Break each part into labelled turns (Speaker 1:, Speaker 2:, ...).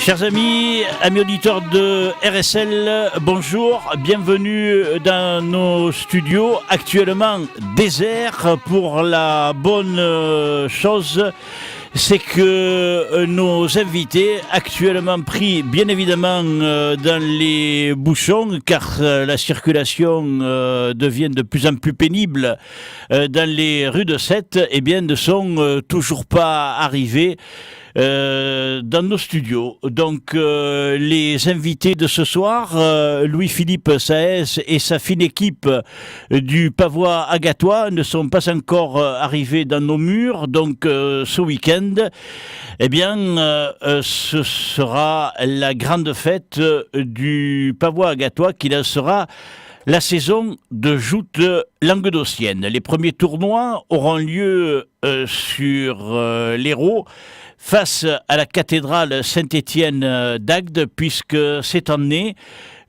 Speaker 1: Chers amis auditeurs de RSL, bonjour, bienvenue dans nos studios, actuellement déserts pour la bonne chose. C'est que nos invités, actuellement pris bien évidemment dans les bouchons, car la circulation devient de plus en plus pénible dans les rues de Sète, eh bien, ne sont toujours pas arrivés dans nos studios. Donc les invités de ce soir, Louis-Philippe Saez et sa fine équipe du Pavois Agatois ne sont pas encore arrivés dans nos murs. Donc ce week-end, eh bien, ce sera la grande fête du Pavois Agatois qui lancera la saison de joute languedocienne. Les premiers tournois auront lieu sur l'Hérault, face à la cathédrale Saint-Étienne d'Agde, puisque cette année,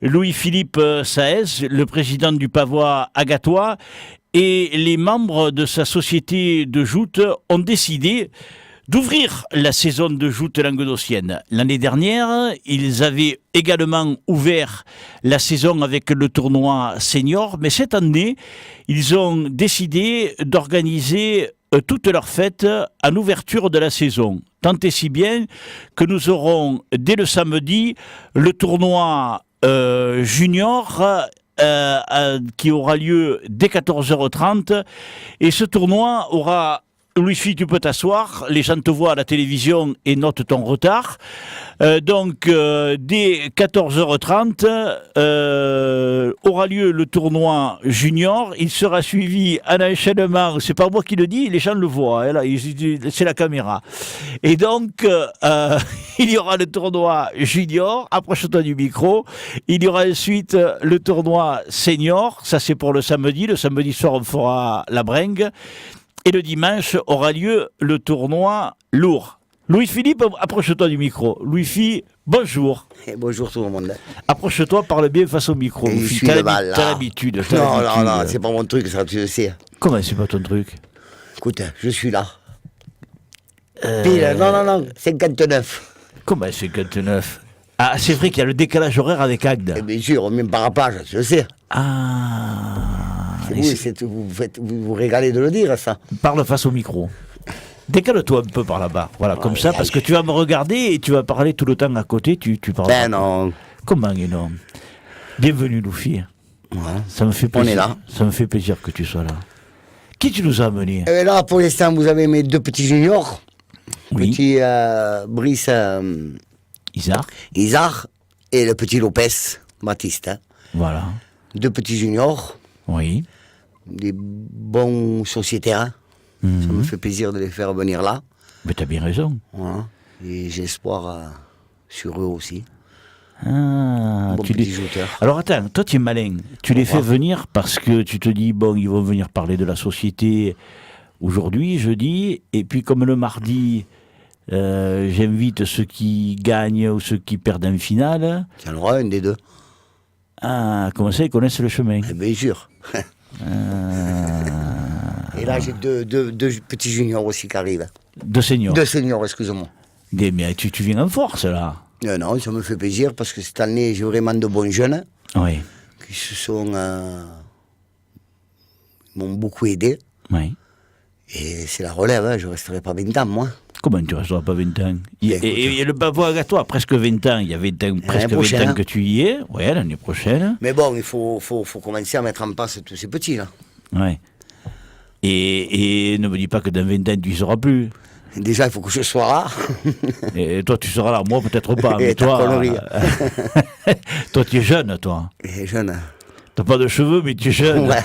Speaker 1: Louis-Philippe Saez, le président du Pavois Agatois, et les membres de sa société de joute ont décidé d'ouvrir la saison de joute languedocienne. L'année dernière, ils avaient également ouvert la saison avec le tournoi senior, mais cette année, ils ont décidé d'organiser toute leur fête en ouverture de la saison. Tant et si bien que nous aurons dès le samedi le tournoi junior qui aura lieu dès 14h30, et ce tournoi aura... Louis-Philippe, tu peux t'asseoir, les gens te voient à la télévision et notent ton retard. Donc, dès 14h30, aura lieu le tournoi junior. Il sera suivi en enchaînement, c'est pas moi qui le dis, les gens le voient, hein, là, c'est la caméra. Et donc, il y aura le tournoi junior, approche-toi du micro. Il y aura ensuite le tournoi senior, ça c'est pour le samedi. Le samedi soir, on fera la bringue. Et le dimanche aura lieu le tournoi lourd. Louis-Philippe, approche-toi du micro. Louis-Philippe, bonjour.
Speaker 2: Et bonjour tout le monde.
Speaker 1: Approche-toi, parle bien face au micro.
Speaker 2: T'as
Speaker 1: l'habitude.
Speaker 2: Non, c'est pas mon truc, ça tu le sais.
Speaker 1: Comment c'est pas ton truc?
Speaker 2: Écoute, je suis là. Pile, non, 59.
Speaker 1: Comment 59? Ah, c'est vrai qu'il y a le décalage horaire avec Agde.
Speaker 2: Et bien sûr, même par rapport, je le sais. Vous vous régalez de le dire, ça.
Speaker 1: Parle face au micro. Décale-toi un peu par là-bas. Voilà, comme ça, parce que tu vas me regarder et tu vas parler tout le temps à côté. Tu parles.
Speaker 2: Ben non.
Speaker 1: Comment énorme. Bienvenue, Loufi.
Speaker 2: Ouais.
Speaker 1: Ça me fait plaisir.
Speaker 2: On est là.
Speaker 1: Ça me fait plaisir que tu sois là. Qui tu nous as amené?
Speaker 2: Là, pour l'instant, vous avez mes deux petits juniors.
Speaker 1: Oui.
Speaker 2: Petit Brice
Speaker 1: Isar
Speaker 2: et le petit Lopez Baptiste. Hein.
Speaker 1: Voilà.
Speaker 2: Deux petits juniors.
Speaker 1: Oui.
Speaker 2: Des bons sociétaires. Ça me fait plaisir de les faire venir là.
Speaker 1: Mais t'as bien raison.
Speaker 2: Voilà. Et j'ai espoir sur eux aussi.
Speaker 1: Ah,
Speaker 2: bon petit jouteur.
Speaker 1: Alors attends, toi tu es malin. Tu les fais venir parce que tu te dis, bon, ils vont venir parler de la société aujourd'hui, jeudi, et puis comme le mardi, j'invite ceux qui gagnent ou ceux qui perdent en finale.
Speaker 2: Il y en aura un des deux.
Speaker 1: Ah, comment ça, ils connaissent le chemin?
Speaker 2: Bien sûr. Et là, j'ai deux petits juniors aussi qui arrivent.
Speaker 1: Deux seniors.
Speaker 2: Deux seniors, excuse-moi.
Speaker 1: Mais tu viens en force, là.
Speaker 2: Non, ça me fait plaisir parce que cette année, j'ai vraiment de bons jeunes
Speaker 1: Oui.
Speaker 2: qui m'ont beaucoup aidé.
Speaker 1: Oui.
Speaker 2: Et c'est la relève, hein, je ne resterai pas 20 ans, moi.
Speaker 1: Comment tu ne resteras pas 20 ans? Et le Pavois Agatois, presque 20 ans. Il y a 20 ans, presque 20 ans que tu y es. Oui, l'année prochaine.
Speaker 2: Mais bon, il faut commencer à mettre en place tous ces petits-là.
Speaker 1: Oui. Et ne me dis pas que dans 20 ans, tu n'y seras plus.
Speaker 2: Déjà, il faut que je sois là.
Speaker 1: Et toi, tu seras là. Moi, peut-être pas. Mais toi, toi, tu es jeune, toi.
Speaker 2: Et jeune.
Speaker 1: Tu n'as pas de cheveux, mais tu es jeune.
Speaker 2: Ouais.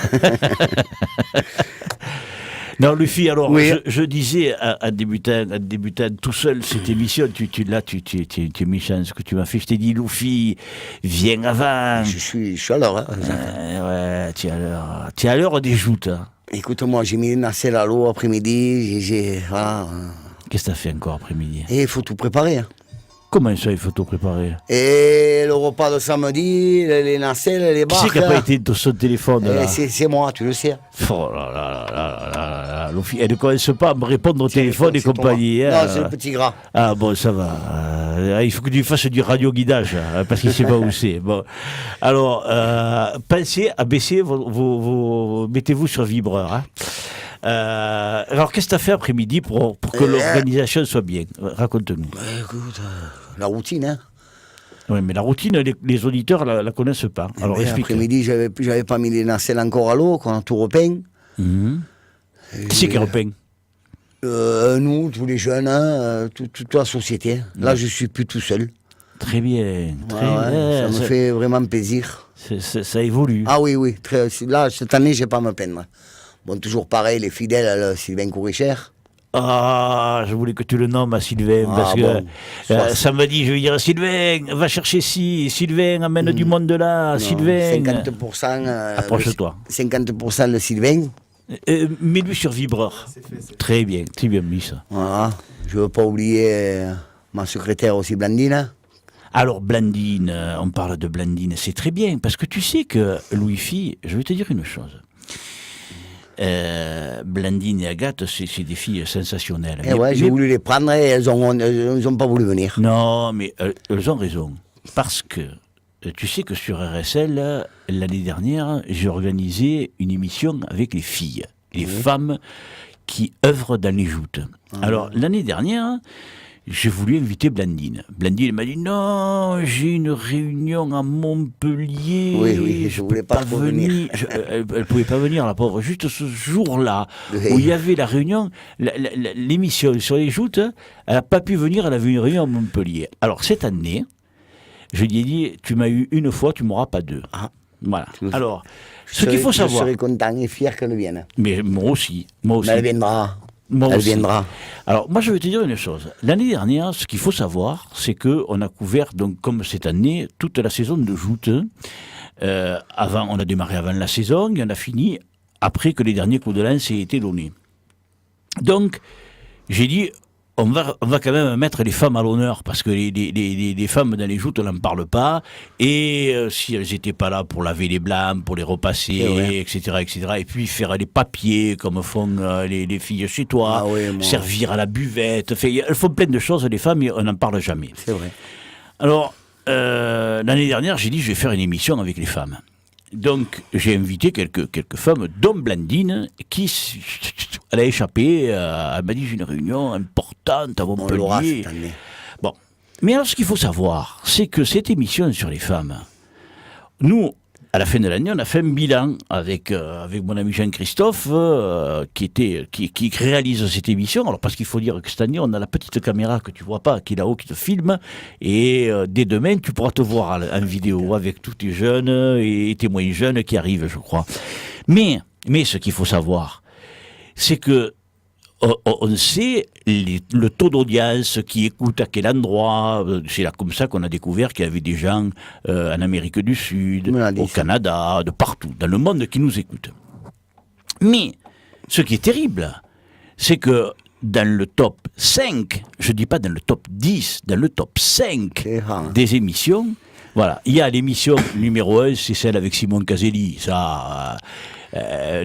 Speaker 1: Non, Luffy, alors,
Speaker 2: oui.
Speaker 1: je disais en débutant tout seul cette émission, tu es méchant, ce que tu m'as fait. Je t'ai dit, Luffy, viens avant.
Speaker 2: Je suis à l'heure. Hein.
Speaker 1: Ouais, tu es à l'heure des joutes. Hein.
Speaker 2: Écoute-moi, j'ai mis une nacelle à l'eau après-midi. Voilà.
Speaker 1: Qu'est-ce que t'as fait encore après-midi?
Speaker 2: Et il faut tout préparer. Hein.
Speaker 1: Comment ça, il faut tout préparer?
Speaker 2: Et le repas de samedi, les nacelles, les barques.
Speaker 1: Qui c'est qui n'a pas été de son téléphone là?
Speaker 2: C'est moi, tu le sais.
Speaker 1: Oh là là là là là. Elle ne commence pas à me répondre au téléphone et compagnie.
Speaker 2: Non, c'est le petit gras.
Speaker 1: Ah bon, ça va. Il faut que tu fasses du radio-guidage, parce qu'il ne sait pas où c'est. Bon. Alors, pensez à baisser mettez-vous sur vibreur. Hein. Alors, qu'est-ce que tu as fait après-midi pour que l'organisation soit bien? Raconte-nous.
Speaker 2: Écoute, la routine, hein.
Speaker 1: Oui, mais la routine, les auditeurs la connaissent pas. Alors, explique.
Speaker 2: Après-midi, j'avais pas mis les nacelles encore à l'eau, qu'on a tout repeint.
Speaker 1: Qui c'est qui repeint?
Speaker 2: Nous, tous les jeunes, hein, toute la société. Là, je suis plus tout seul.
Speaker 1: Très bien, très bien.
Speaker 2: Ça me fait vraiment plaisir.
Speaker 1: Ça évolue.
Speaker 2: Ah oui, là, cette année, je vais pas me peindre. Bon, toujours pareil, les fidèles, Sylvain Courrichère.
Speaker 1: Ah, je voulais que tu le nommes à Sylvain, parce que samedi, je vais dire, Sylvain, va chercher ci, Sylvain, amène du monde de là, non, Sylvain.
Speaker 2: 50%.
Speaker 1: Approche-toi.
Speaker 2: 50% le Sylvain.
Speaker 1: Mets-lui sur vibreur. Très bien mis ça.
Speaker 2: Voilà. Je ne veux pas oublier ma secrétaire aussi, Blandine.
Speaker 1: Alors, Blandine, on parle de Blandine, c'est très bien, parce que tu sais que Louis-Fille, je vais te dire une chose. Blandine et Agathe, c'est des filles sensationnelles.
Speaker 2: J'ai voulu les prendre et elles ont pas voulu venir.
Speaker 1: Non, mais elles ont raison. Parce que tu sais que sur RSL, l'année dernière, j'ai organisé une émission avec les filles, les femmes qui œuvrent dans les joutes. Alors, l'année dernière, j'ai voulu inviter Blandine. Blandine m'a dit non, j'ai une réunion à Montpellier.
Speaker 2: Oui, je voulais pas venir.
Speaker 1: Elle pouvait pas venir, la pauvre. Juste ce jour-là, où il y avait la réunion, l'émission sur les joutes, elle n'a pas pu venir, elle avait une réunion à Montpellier. Alors cette année, je lui ai dit, tu m'as eu une fois, tu m'auras pas deux. Ah. Voilà. Alors, ce qu'il faut savoir.
Speaker 2: Je serais content et fier qu'elle vienne.
Speaker 1: Mais moi aussi.
Speaker 2: Mais elle viendra. Elle viendra.
Speaker 1: Alors, moi, je vais te dire une chose. L'année dernière, ce qu'il faut savoir, c'est qu'on a couvert, donc, comme cette année, toute la saison de joute. On a démarré avant la saison et on a fini après que les derniers coups de lance aient été donnés. Donc, j'ai dit, on va quand même mettre les femmes à l'honneur, parce que les femmes dans les joutes, on n'en parle pas. Et si elles n'étaient pas là pour laver les blâmes, pour les repasser, etc., et puis faire les papiers, comme font les filles chez toi, servir à la buvette. Elles font plein de choses, les femmes, et on n'en parle jamais.
Speaker 2: C'est vrai.
Speaker 1: Alors, l'année dernière, j'ai dit, je vais faire une émission avec les femmes. Donc, j'ai invité quelques femmes, dont Blandine, qui elle a échappé. Elle m'a dit, j'ai une réunion importante à Montpellier.
Speaker 2: On l'aura cette année.
Speaker 1: Bon. Mais alors, ce qu'il faut savoir, c'est que cette émission sur les femmes, nous, à la fin de l'année, on a fait un bilan avec mon ami Jean-Christophe, qui réalise cette émission. Alors, parce qu'il faut dire que cette année, on a la petite caméra que tu vois pas, qui est là-haut, qui te filme. Et dès demain, tu pourras te voir en vidéo avec tous tes jeunes et tes moins jeunes qui arrivent, je crois. Mais ce qu'il faut savoir, c'est que on sait le taux d'audience, qui écoute à quel endroit. C'est là comme ça qu'on a découvert qu'il y avait des gens en Amérique du Sud, au Canada, de partout, dans le monde qui nous écoutent. Mais ce qui est terrible, c'est que dans le top 5, je ne dis pas dans le top 10, dans le top 5 des émissions, voilà, il y a l'émission numéro 1, c'est celle avec Simon Caselli. Ça...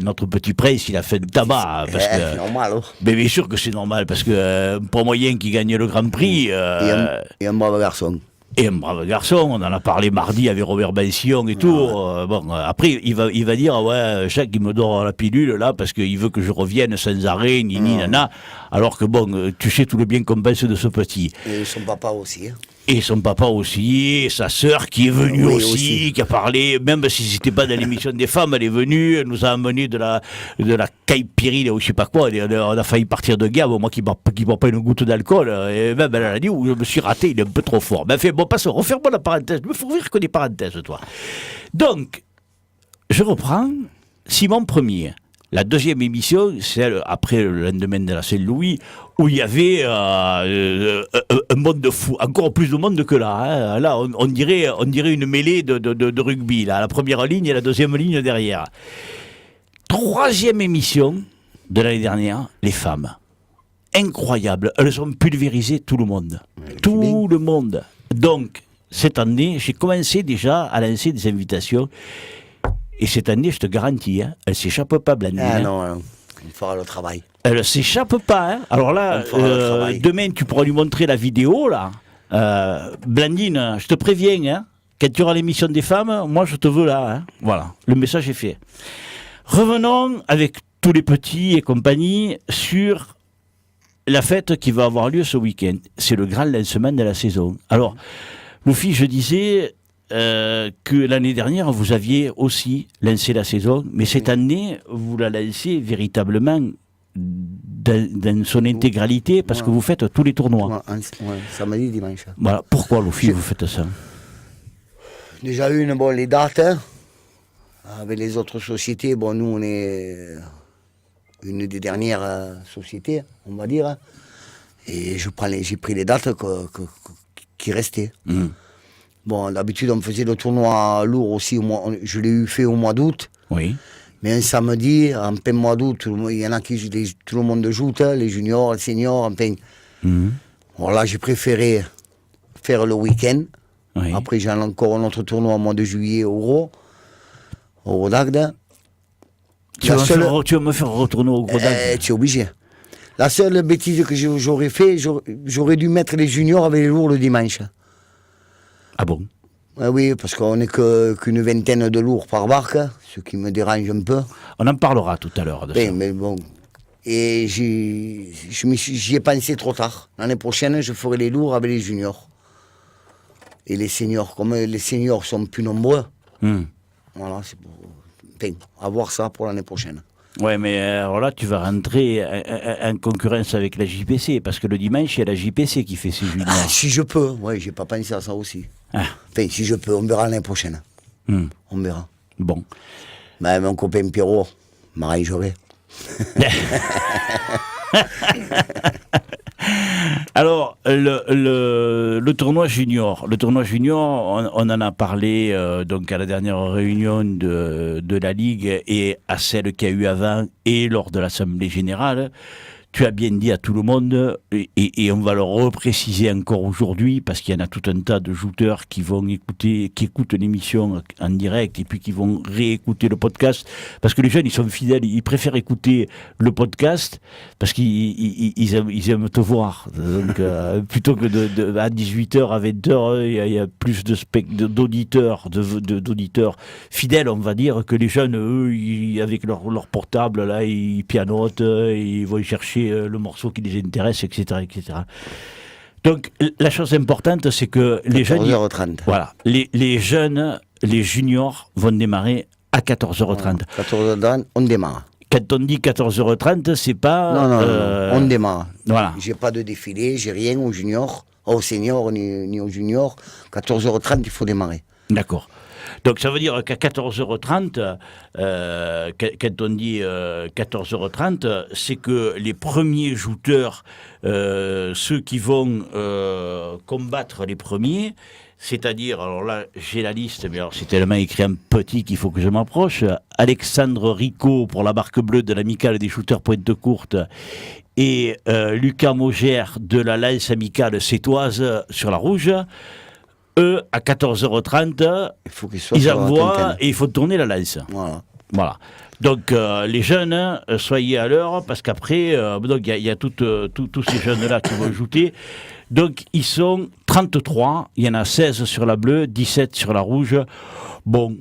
Speaker 1: notre petit prince, il a fait de tabac.
Speaker 2: C'est normal.
Speaker 1: Mais bien sûr que c'est normal, parce que pour moyen qu'il gagne le Grand Prix.
Speaker 2: Et un brave garçon.
Speaker 1: Et un brave garçon, on en a parlé mardi avec Robert Bensillon et tout. Bon, après, il va dire, ouais, Jacques, il me dort la pilule, là, parce qu'il veut que je revienne sans arrêt, nana. Alors que bon, tu sais tout le bien qu'on pense de ce petit.
Speaker 2: Et son papa aussi.
Speaker 1: Et son papa aussi, et sa sœur qui est venue aussi, qui a parlé, même si c'était pas dans l'émission des femmes, elle est venue, elle nous a amené de la caipirinha ou je sais pas quoi, on a failli partir de gamme, moi qui bois pas une goutte d'alcool, et même elle a dit, je me suis raté, il est un peu trop fort. Mais enfin, bon, passons, referme-moi la parenthèse, il me faut ouvrir que des parenthèses, toi. Donc, je reprends, Simon Premier. La deuxième émission, celle après le lendemain de la Saint-Louis, où il y avait un monde de fou, encore plus de monde que là. Hein. Là, on dirait une mêlée de rugby. Là. La première ligne et la deuxième ligne derrière. Troisième émission de l'année dernière, les femmes. Incroyable. Elles ont pulvérisé tout le monde. Tout le monde. Donc, cette année, j'ai commencé déjà à lancer des invitations. Et cette année, je te garantis, hein, elle ne s'échappe pas, Blandine.
Speaker 2: Ah non, on fera le travail.
Speaker 1: Elle ne s'échappe pas. Hein. Alors là, demain, tu pourras lui montrer la vidéo, là. Blandine, je te préviens, hein, quand tu auras l'émission des femmes, moi je te veux là. Hein. Voilà, le message est fait. Revenons avec tous les petits et compagnie sur la fête qui va avoir lieu ce week-end. C'est le grand lancement de la saison. Alors, Loufi, je disais que l'année dernière, vous aviez aussi lancé la saison, mais cette année, vous la lancez véritablement dans son intégralité parce que vous faites tous les tournois.
Speaker 2: Samedi, dimanche.
Speaker 1: Voilà. Pourquoi, Loufi, vous faites ça?
Speaker 2: Déjà les dates, hein, avec les autres sociétés, bon, nous on est une des dernières sociétés, on va dire, et j'ai pris les dates qui restaient. Bon, d'habitude on faisait le tournoi lourd aussi, je l'ai fait au mois d'août.
Speaker 1: Oui.
Speaker 2: Mais un samedi, en plein mois d'août, il y en a tout le monde joue, les juniors, les seniors, en plein. Alors là, j'ai préféré faire le week-end. Oui. Après, j'ai encore un autre tournoi au mois de juillet au Gros d'Agde.
Speaker 1: Tu vas me faire retourner au Gros d'Agde?
Speaker 2: Tu es obligé. La seule bêtise que j'aurais fait, j'aurais dû mettre les juniors avec les lourds le dimanche.
Speaker 1: Ah bon?
Speaker 2: Oui, parce qu'on n'est qu'une vingtaine de lourds par barque, ce qui me dérange un peu.
Speaker 1: On en parlera tout à l'heure de ça.
Speaker 2: Mais bon. Et j'y ai pensé trop tard. L'année prochaine, je ferai les lourds avec les juniors. Et les seniors, comme les seniors sont plus nombreux, voilà, c'est pour avoir ça pour l'année prochaine.
Speaker 1: Ouais, mais alors là, tu vas rentrer en concurrence avec la JPC, parce que le dimanche, il y a la JPC qui fait ses juniors.
Speaker 2: Ah, si je peux, oui, j'ai pas pensé à ça aussi. Ah. Enfin, si je peux, on verra l'année prochaine. On verra.
Speaker 1: Bon.
Speaker 2: Mais mon copain Pierrot m'arrangerait.
Speaker 1: Alors, le tournoi junior, on en a parlé donc à la dernière réunion de la Ligue et à celle qu'il y a eu avant et lors de l'Assemblée Générale. Tu as bien dit à tout le monde, et on va le repréciser encore aujourd'hui, parce qu'il y en a tout un tas de jouteurs qui écoutent l'émission en direct, et puis qui vont réécouter le podcast, parce que les jeunes, ils sont fidèles, ils préfèrent écouter le podcast, parce qu'ils aiment te voir. Donc, plutôt que à 18h, à 20h, il y a plus d'auditeurs fidèles, on va dire, que les jeunes, eux, avec leur portable, là, ils pianotent, ils vont chercher le morceau qui les intéresse, etc., etc. Donc, la chose importante, c'est que les jeunes...
Speaker 2: 14h30.
Speaker 1: Voilà. Les jeunes, les juniors, vont démarrer à 14h30.
Speaker 2: 14h30, on démarre.
Speaker 1: Quand on dit 14h30, c'est pas...
Speaker 2: Non, on démarre.
Speaker 1: Voilà.
Speaker 2: J'ai pas de défilé, j'ai rien aux juniors, aux seniors, ni aux juniors. 14h30, il faut démarrer.
Speaker 1: D'accord. Donc ça veut dire qu'à 14h30, quand on dit 14h30, c'est que les premiers jouteurs, ceux qui vont combattre les premiers, c'est-à-dire, alors là j'ai la liste, mais alors c'est tellement écrit en petit qu'il faut que je m'approche, Alexandre Ricot pour la barque bleue de l'amicale des shooters pointe courte, et Lucas Maugère de la lance amicale sétoise sur la rouge. Eux, à 14h30, ils envoient et il faut tourner la lance. Voilà. Donc, les jeunes, soyez à l'heure, parce qu'après, il y a tous ces jeunes-là qui vont ajouter. Donc, ils sont 33, il y en a 16 sur la bleue, 17 sur la rouge. Bon,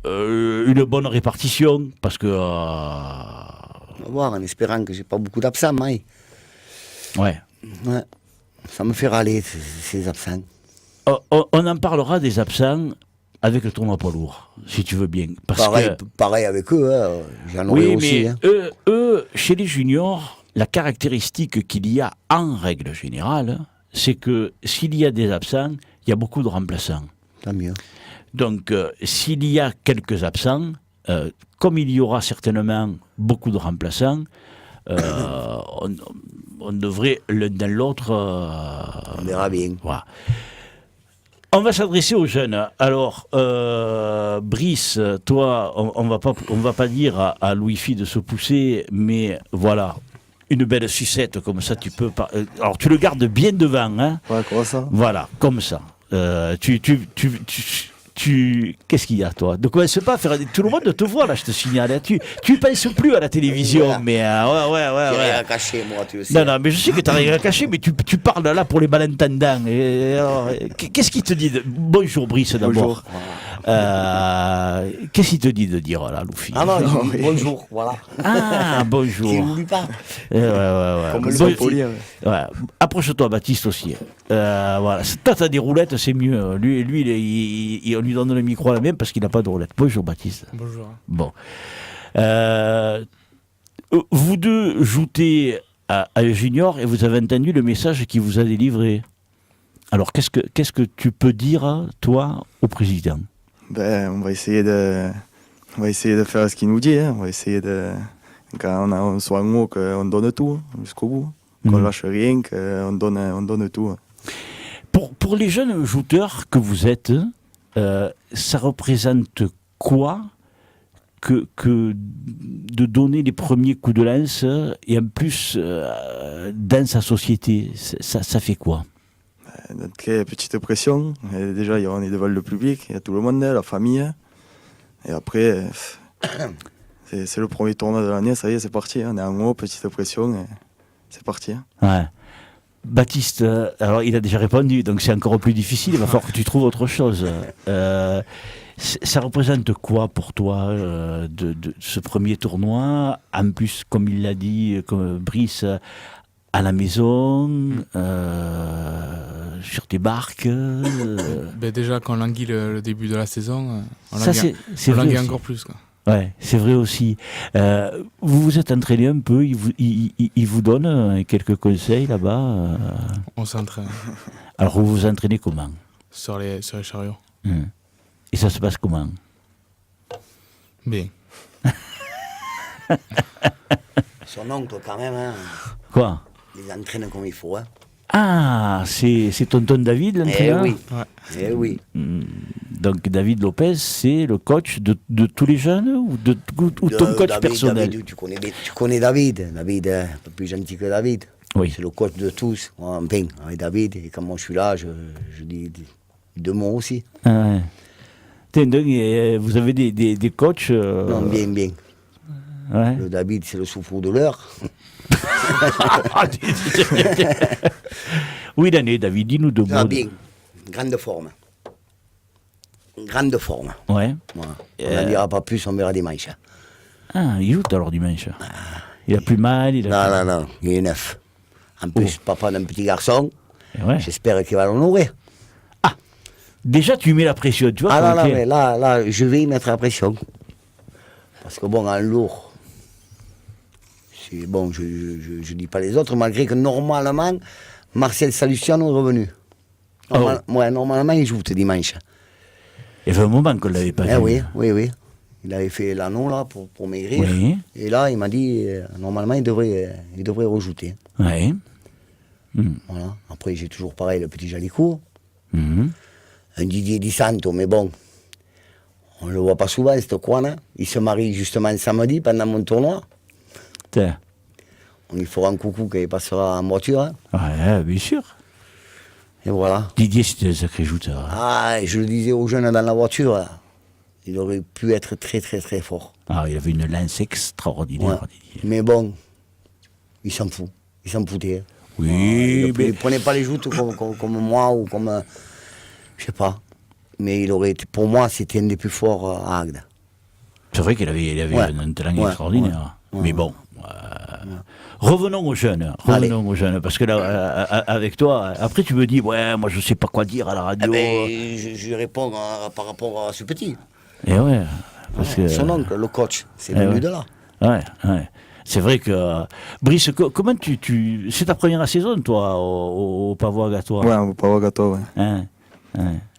Speaker 1: une bonne répartition, parce que...
Speaker 2: On va voir, en espérant que j'ai pas beaucoup d'absents, mais...
Speaker 1: Ouais.
Speaker 2: Ça me fait râler, ces absents.
Speaker 1: On en parlera des absents avec le tournoi poids lourd, si tu veux bien.
Speaker 2: Pareil avec eux, hein. J'en aurais aussi.
Speaker 1: Mais eux, chez les juniors, la caractéristique qu'il y a en règle générale, c'est que s'il y a des absents, il y a beaucoup de remplaçants.
Speaker 2: Tant mieux.
Speaker 1: Donc, s'il y a quelques absents, comme il y aura certainement beaucoup de remplaçants, on devrait l'un dans l'autre...
Speaker 2: on verra bien.
Speaker 1: Voilà. On va s'adresser aux jeunes. Alors, Brice, toi, on va pas dire à Louis-Phi de se pousser, mais voilà, une belle sucette comme ça, tu peux pas. Alors, tu le gardes bien devant, hein.
Speaker 2: Ouais, comme ça.
Speaker 1: Voilà, comme ça. Qu'est-ce qu'il y a, toi? Ne commence pas à faire. Tout le monde te voit, là, je te signale. Hein. Tu penses plus à la télévision,
Speaker 2: Voilà.
Speaker 1: mais ouais.
Speaker 2: J'ai rien à cacher, moi, tu le sais.
Speaker 1: Non, mais je sais que tu n'as rien à cacher, mais tu parles là pour les malentendants. Et alors, qu'est-ce qu'il te dit Bonjour, Brice, d'abord.
Speaker 3: Bonjour.
Speaker 1: Qu'est-ce qu'il te dit de dire, là, Loufi?
Speaker 2: Ah non, je dis bonjour, voilà.
Speaker 1: Ah, bonjour.
Speaker 2: Qui n'oublie pas.
Speaker 1: Ouais.
Speaker 2: Comme le
Speaker 1: Bon,
Speaker 2: sont
Speaker 3: polis,
Speaker 1: ouais. Approche-toi, Baptiste, aussi. Voilà. Toi, t'as des roulettes, c'est mieux. Lui on lui donne le micro à la main parce qu'il n'a pas de roulette. Bonjour, Baptiste.
Speaker 4: Bonjour.
Speaker 1: Bon. Vous deux joutez à Junior et vous avez entendu le message qu'il vous a délivré. Alors, qu'est-ce que tu peux dire, toi, au président?
Speaker 3: On va essayer de faire ce qu'il nous dit. Hein. On va essayer quand on soit en haut, qu'on donne tout jusqu'au bout. Qu'on lâche rien, qu'on donne tout.
Speaker 1: Pour les jeunes jouteurs que vous êtes, ça représente quoi que de donner les premiers coups de lance et en plus dans sa société? Ça fait quoi?
Speaker 3: Notre petite pression. Et déjà, on est devant le public, il y a tout le monde, la famille. Et après, c'est le premier tournoi de l'année, ça y est, c'est parti. On est en haut, petite pression, et c'est parti.
Speaker 1: Ouais. Baptiste, alors il a déjà répondu, donc c'est encore plus difficile, il va falloir que tu trouves autre chose. Ça représente quoi pour toi de ce premier tournoi? En plus, comme il l'a dit, comme Brice, à la maison, sur tes barques.
Speaker 4: Déjà, quand on languit le début de la saison, on
Speaker 1: Ça,
Speaker 4: languit,
Speaker 1: c'est
Speaker 4: on
Speaker 1: vrai
Speaker 4: languit
Speaker 1: aussi.
Speaker 4: encore plus. Quoi.
Speaker 1: Ouais, c'est vrai aussi. Vous vous êtes entraîné un peu, il vous donne quelques conseils là-bas.
Speaker 4: On s'entraîne
Speaker 1: Alors vous vous entraînez comment?
Speaker 4: sur les chariots.
Speaker 1: Et ça se passe comment?
Speaker 4: Bien.
Speaker 2: Son oncle, quand même, hein,
Speaker 1: Quoi?
Speaker 2: il entraîne comme il faut. Hein.
Speaker 1: Ah, c'est tonton David, l'entraîneur?
Speaker 2: oui.
Speaker 4: Ouais.
Speaker 2: Eh oui.
Speaker 1: Donc David Lopez, c'est le coach de tous les jeunes ou ton coach
Speaker 2: David,
Speaker 1: personnel?
Speaker 2: David, tu connais David. David, un peu plus gentil que David.
Speaker 1: Oui.
Speaker 2: C'est le coach de tous. Enfin, avec David, et quand moi je suis là, je dis deux mots aussi.
Speaker 1: Ah ouais. Tiens, donc, vous avez des coachs
Speaker 2: Non, bien.
Speaker 1: Ouais.
Speaker 2: Le David, c'est le souffle de l'heure.
Speaker 1: Où il en est, David? Dis-nous deux mots.
Speaker 2: Bien. Grande forme.
Speaker 1: Ouais.
Speaker 2: Voilà. On n'en dira pas plus, on verra dimanche.
Speaker 1: Ah, il joue alors dimanche. Il a plus mal.
Speaker 2: Non, il est neuf. En plus, papa d'un petit garçon,
Speaker 1: Ouais.
Speaker 2: j'espère qu'il va l'honorer.
Speaker 1: Déjà, tu mets la pression, tu vois.
Speaker 2: Ah non,
Speaker 1: ok.
Speaker 2: mais là, je vais y mettre la pression. Parce que bon, en lourd, c'est bon, je dis pas les autres, malgré que normalement, Marcel Salustiano est revenu. Normalement, il joue ce dimanche.
Speaker 1: Il y avait un moment qu'on ne l'avait pas vu.
Speaker 2: Oui. Il avait fait l'anneau là pour maigrir.
Speaker 1: Oui.
Speaker 2: Et là, il m'a dit, normalement, il devrait rajouter.
Speaker 1: Ouais.
Speaker 2: Voilà. Après, j'ai toujours pareil, le petit Jalicourt.
Speaker 1: Mhm.
Speaker 2: Un Didier Di Santo, mais bon, on ne le voit pas souvent, ce coin. Il se marie justement samedi pendant mon tournoi.
Speaker 1: Tiens.
Speaker 2: On lui fera un coucou quand il passera en voiture. Hein.
Speaker 1: Ouais, bien sûr.
Speaker 2: Et voilà.
Speaker 1: Didier, c'était un sacré joueur.
Speaker 2: Ah, et je le disais aux jeunes dans la voiture, il aurait pu être très fort.
Speaker 1: Ah, il avait une lance extraordinaire,
Speaker 2: Ouais.
Speaker 1: Didier.
Speaker 2: Mais bon, il s'en fout. Il s'en foutait.
Speaker 1: Oui,
Speaker 2: Il ne prenait pas les joutes comme moi ou comme... je sais pas. Mais il aurait été, pour moi, c'était un des plus forts à Agde.
Speaker 1: C'est vrai qu'il avait
Speaker 2: Ouais.
Speaker 1: un talent
Speaker 2: Ouais.
Speaker 1: extraordinaire.
Speaker 2: Ouais.
Speaker 1: Mais bon. Revenons aux jeunes. Parce que là, avec toi, après tu me dis, ouais, moi je sais pas quoi dire à la radio.
Speaker 2: Je réponds par rapport à ce petit.
Speaker 1: Et ouais. Parce que,
Speaker 2: Son oncle, le coach, c'est venu
Speaker 1: ouais.
Speaker 2: de là.
Speaker 1: Ouais. C'est vrai que. Brice, comment c'est ta première saison, toi, au Pavois Gatois?
Speaker 3: Ouais, on va pas voir gâteau, ouais.
Speaker 1: Hein.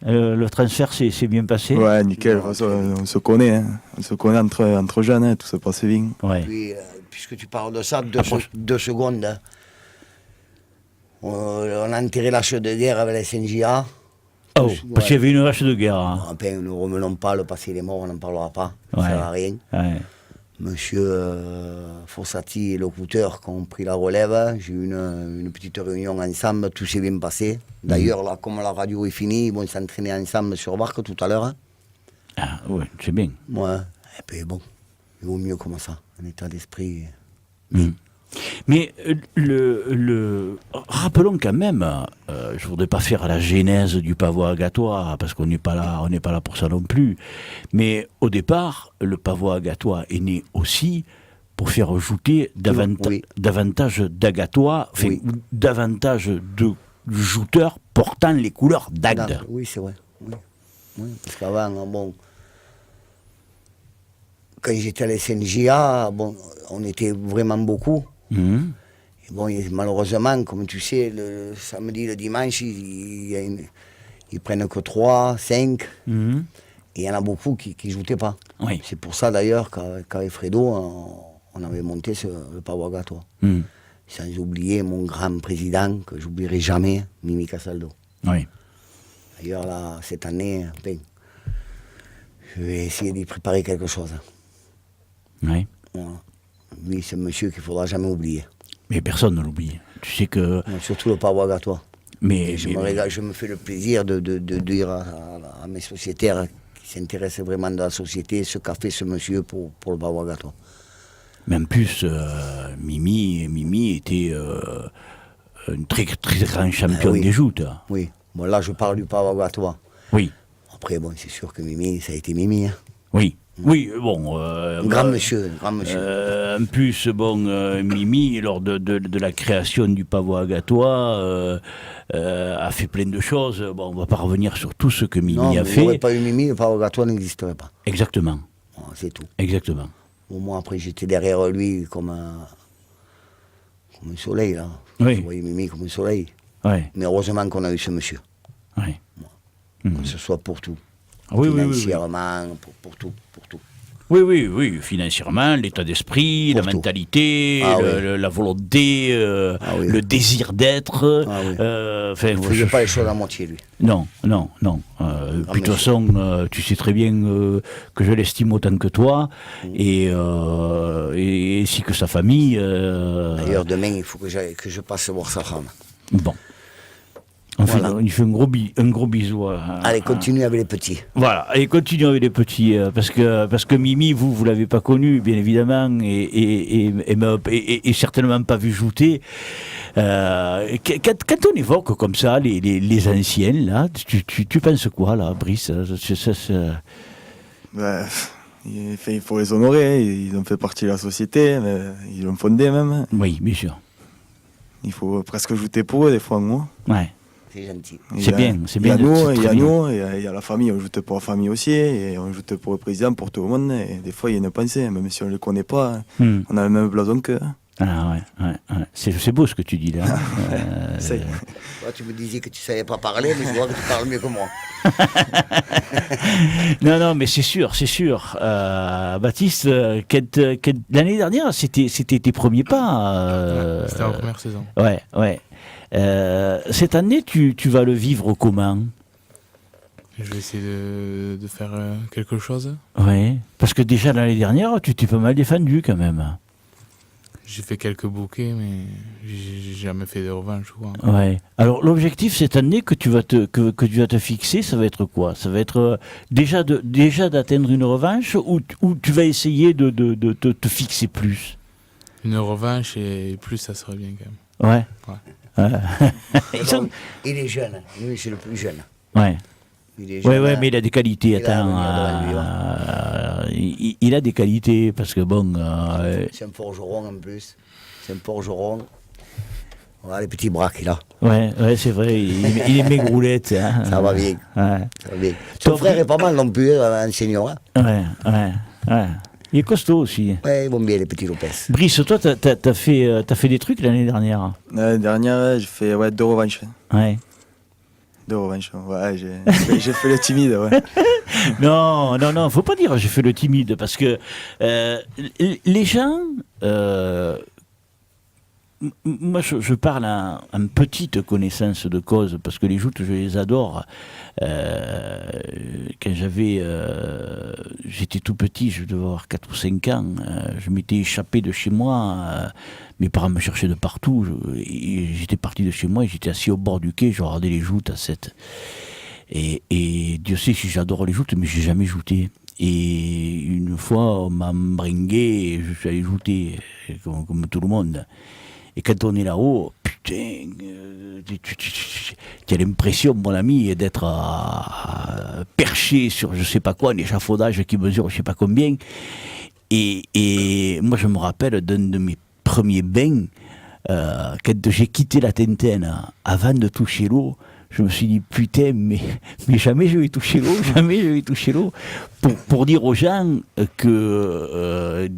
Speaker 1: Le transfert s'est bien passé?
Speaker 3: Ouais, nickel, de toute façon, on se connaît, hein. On se connaît entre jeunes, hein. Tout se passe bien.
Speaker 1: Ouais.
Speaker 2: Puis, puisque tu parles de ça,
Speaker 1: Approche.
Speaker 2: 2 secondes. Hein. On a enterré la chaude de guerre avec la SNJA.
Speaker 1: Oh, parce qu'il y avait une vache de guerre. Hein.
Speaker 2: Enfin, ne remenons pas, le passé des morts, on n'en parlera pas.
Speaker 1: Ouais.
Speaker 2: Ça ne sert à rien.
Speaker 1: Ouais.
Speaker 2: Monsieur Fossati et l'occulteur qui ont pris la relève, j'ai eu une petite réunion ensemble, tout s'est bien passé. D'ailleurs, là, comme la radio est finie, ils vont s'entraîner ensemble sur Barque tout à l'heure. Hein.
Speaker 1: Ah, ouais, c'est bien.
Speaker 2: Ouais. Et puis bon, il vaut mieux comme ça, un état d'esprit.
Speaker 1: Mais rappelons quand même, je voudrais pas faire la genèse du pavois gatois, parce qu'on n'est pas là pour ça non plus. Mais au départ, le pavois gatois est né aussi pour faire ajouter
Speaker 2: Oui.
Speaker 1: davantage d'agatois, enfin,
Speaker 2: Oui.
Speaker 1: davantage de jouteurs portant les couleurs d'Agde.
Speaker 2: Oui, c'est vrai. Oui. Oui. Parce qu'avant, bon, quand j'étais à la SNJA, bon, on était vraiment beaucoup.
Speaker 1: Mhm.
Speaker 2: Et bon, malheureusement, comme tu sais, le samedi, le dimanche, ils prennent que 3, 5.
Speaker 1: Mhm.
Speaker 2: Et il y en a beaucoup qui ne joutaient pas.
Speaker 1: Oui.
Speaker 2: C'est pour ça d'ailleurs qu'avec Fredo, on avait monté le pavois gatois.
Speaker 1: Mhm.
Speaker 2: Sans oublier mon grand président, que j'oublierai jamais, Mimi Casaldo.
Speaker 1: Oui.
Speaker 2: D'ailleurs, là, cette année, ben, je vais essayer d'y préparer quelque chose.
Speaker 1: Oui.
Speaker 2: Voilà. Lui, c'est un monsieur qu'il ne faudra jamais oublier.
Speaker 1: Mais personne ne l'oublie. Tu sais que.
Speaker 2: Surtout le pavois gatois.
Speaker 1: Mais,
Speaker 2: Et je me fais le plaisir de dire à mes sociétaires qui s'intéressent vraiment de la société ce qu'a fait ce monsieur pour le pavois gatois.
Speaker 1: mais en plus, Mimi était un très, très grand champion
Speaker 2: oui.
Speaker 1: des joutes.
Speaker 2: Oui. Bon, là, je parle du pavois gatois.
Speaker 1: Oui.
Speaker 2: Après, bon, c'est sûr que Mimi, ça a été Mimi. Hein.
Speaker 1: Oui. Oui, bon.
Speaker 2: Un grand monsieur.
Speaker 1: En plus, bon, Mimi, lors de la création du pavois gatois, a fait plein de choses. Bon, on ne va pas revenir sur tout ce que Mimi
Speaker 2: Non,
Speaker 1: a
Speaker 2: mais il n'y
Speaker 1: fait.
Speaker 2: aurait pas eu Mimi, le pavois gatois n'existerait pas.
Speaker 1: Exactement.
Speaker 2: Voilà, c'est tout.
Speaker 1: Exactement.
Speaker 2: Bon, moi, après, j'étais derrière lui comme un soleil, là.
Speaker 1: Oui.
Speaker 2: Je voyais Mimi comme un soleil.
Speaker 1: Ouais.
Speaker 2: Mais heureusement qu'on a eu ce monsieur.
Speaker 1: Ouais.
Speaker 2: Que ce soit pour tout.
Speaker 1: Ah oui, oui, oui, oui.
Speaker 2: Financièrement, pour tout.
Speaker 1: Oui, financièrement, l'état d'esprit,
Speaker 2: Pour
Speaker 1: la
Speaker 2: tout.
Speaker 1: mentalité,
Speaker 2: Ah oui.
Speaker 1: la volonté,
Speaker 2: oui.
Speaker 1: le désir d'être.
Speaker 2: Ah oui.
Speaker 1: Enfin,
Speaker 2: Il ne faisait pas les choses à moitié, lui.
Speaker 1: Non. Puis de toute
Speaker 2: monsieur.
Speaker 1: façon, tu sais très bien que je l'estime autant que toi, et ainsi que sa famille.
Speaker 2: D'ailleurs, demain, il faut que je passe voir sa femme.
Speaker 1: Bon.
Speaker 2: Voilà.
Speaker 1: Il fait un gros bisou.
Speaker 2: Allez, continue avec les petits.
Speaker 1: Voilà, allez, continuons avec les petits, parce que Mimi, vous l'avez pas connu, bien évidemment, et certainement pas vu jouter. Quand on évoque comme ça les anciens, là, tu penses quoi, là, Brice?
Speaker 3: Il faut les honorer, ils ont fait partie de la société, mais ils l'ont fondée même.
Speaker 1: Oui, bien sûr.
Speaker 3: Il faut presque jouer pour eux, des fois, moi.
Speaker 1: Ouais.
Speaker 2: C'est gentil.
Speaker 1: C'est bien.
Speaker 3: Il y a nous, il y a la famille, on joue pour la famille aussi, et on joue pour le président, pour tout le monde, et des fois il y a une pensée, même si on ne le connaît pas, on a le même blason qu'eux.
Speaker 1: Ah ouais. C'est beau ce que tu dis là.
Speaker 2: Toi, tu me disais que tu ne savais pas parler, mais je vois que tu parles mieux que moi.
Speaker 1: Non, mais c'est sûr. Baptiste, l'année dernière, c'était tes premiers pas.
Speaker 4: C'était la première saison.
Speaker 1: Ouais. Cette année, tu vas le vivre comment?
Speaker 4: Je vais essayer de faire quelque chose.
Speaker 1: Ouais, parce que déjà l'année dernière, tu t'es pas mal défendu quand même.
Speaker 4: J'ai fait quelques bouquets, mais j'ai jamais fait de revanche.
Speaker 1: Ouais. Alors l'objectif cette année que tu vas te fixer, ça va être quoi? Ça va être déjà d'atteindre une revanche, ou tu vas essayer de te fixer plus?
Speaker 4: Une revanche, et plus ça serait bien quand même.
Speaker 1: Ouais.
Speaker 2: Il est jeune, lui c'est le plus jeune.
Speaker 1: Ouais.
Speaker 2: Il est jeune,
Speaker 1: Ouais, mais il a des qualités.
Speaker 2: il a l'avenir devant lui,
Speaker 1: il a des qualités parce que bon.
Speaker 2: C'est un forgeron en plus. C'est un forgeron. Voilà les petits bras qu'il a.
Speaker 1: Ouais, c'est vrai. Il est maigroulettes. Hein.
Speaker 2: Ça va bien.
Speaker 1: Ouais.
Speaker 2: Ça va bien. Son frère est pas mal non plus, un senior. Hein.
Speaker 1: Ouais. Il est costaud aussi.
Speaker 2: Ouais, ils vont bien les petits Lopez.
Speaker 1: Brice, toi, t'as fait des trucs l'année dernière.
Speaker 3: L'année dernière, j'ai fait 2 revanches.
Speaker 1: Ouais.
Speaker 3: 2 revanches, ouais, j'ai fait le timide, ouais.
Speaker 1: Non, faut pas dire j'ai fait le timide, parce que les gens, moi je parle en petite connaissance de cause, parce que les joutes je les adore. Quand j'étais tout petit, je devais avoir 4 ou 5 ans, je m'étais échappé de chez moi, mes parents me cherchaient de partout, j'étais parti de chez moi et j'étais assis au bord du quai, je regardais les joutes à 7. Et Dieu sait si j'adore les joutes, mais j'ai jamais jouté. Et une fois, on m'a bringué et je suis allé jouter, comme tout le monde. Et quand on est là-haut, putain, tu as l'impression, mon ami, d'être perché sur je sais pas quoi, un échafaudage qui mesure je sais pas combien. Et moi, je me rappelle d'un de mes premiers bains, quand j'ai quitté la Tintaine avant de toucher l'eau. Je me suis dit, putain, mais jamais je vais toucher l'eau, jamais je vais toucher l'eau. Pour dire aux gens que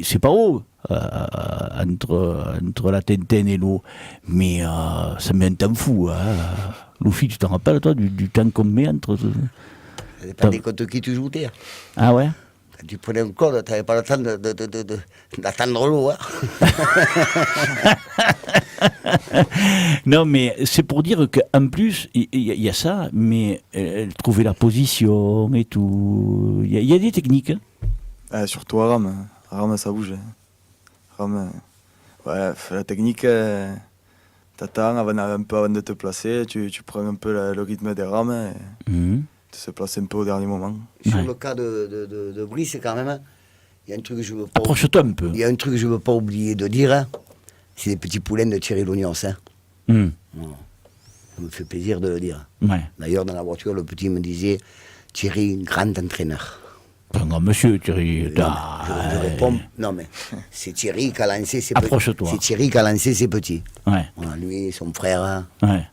Speaker 1: c'est pas haut entre la Tintaine et l'eau. Mais ça met un temps fou. Hein. Loufi, tu t'en rappelles, toi, du temps qu'on met entre.
Speaker 2: Ça dépend des contre qui tu joues.
Speaker 1: Ah ouais?
Speaker 2: Quand tu prenais un code, tu n'avais pas le temps d'attendre l'eau. Hein.
Speaker 1: Non, mais c'est pour dire qu'en plus, il y a ça, mais trouver la position et tout. Il y a des techniques. Hein.
Speaker 3: Surtout à rame. À rame, ça bouge. Rame, ouais, la technique, t'attends un peu avant de te placer, tu prends un peu le rythme des rames et tu te places un peu au dernier moment.
Speaker 2: Sur le cas de Brice, quand même, il y a un truc que je veux pas.
Speaker 1: Approche-toi un peu.
Speaker 2: Il y a un truc que je veux pas oublier de dire. Hein. C'est les petits poulains de Thierry Lognos. Hein. Voilà. Ça me fait plaisir de le dire.
Speaker 1: Ouais.
Speaker 2: D'ailleurs, dans la voiture, le petit me disait Thierry, grand entraîneur.
Speaker 1: Un grand monsieur, Thierry.
Speaker 2: Je réponds, non mais c'est Thierry qui a lancé ses petits.
Speaker 1: Approche-toi.
Speaker 2: C'est Thierry qui a lancé ses petits.
Speaker 1: Ouais.
Speaker 2: Voilà, lui, son frère. Hein.
Speaker 1: Ouais.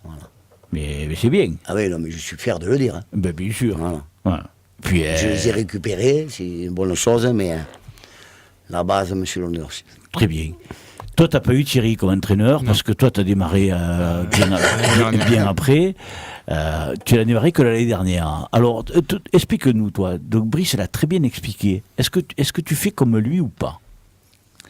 Speaker 2: Voilà.
Speaker 1: Mais c'est bien.
Speaker 2: Ah oui, non, mais je suis fier de le dire. Hein.
Speaker 1: Ben, bien sûr.
Speaker 2: Voilà.
Speaker 1: Ouais. Puis,
Speaker 2: Je les ai récupérés, c'est une bonne chose, mais la base, monsieur l'honneur.
Speaker 1: Très bien. Toi, tu n'as pas eu Thierry comme entraîneur, parce que toi, tu as démarré bien après. Tu l'as démarré que l'année dernière. Alors, explique-nous, toi. Donc, Brice l'a très bien expliqué. Est-ce que tu fais comme lui ou pas?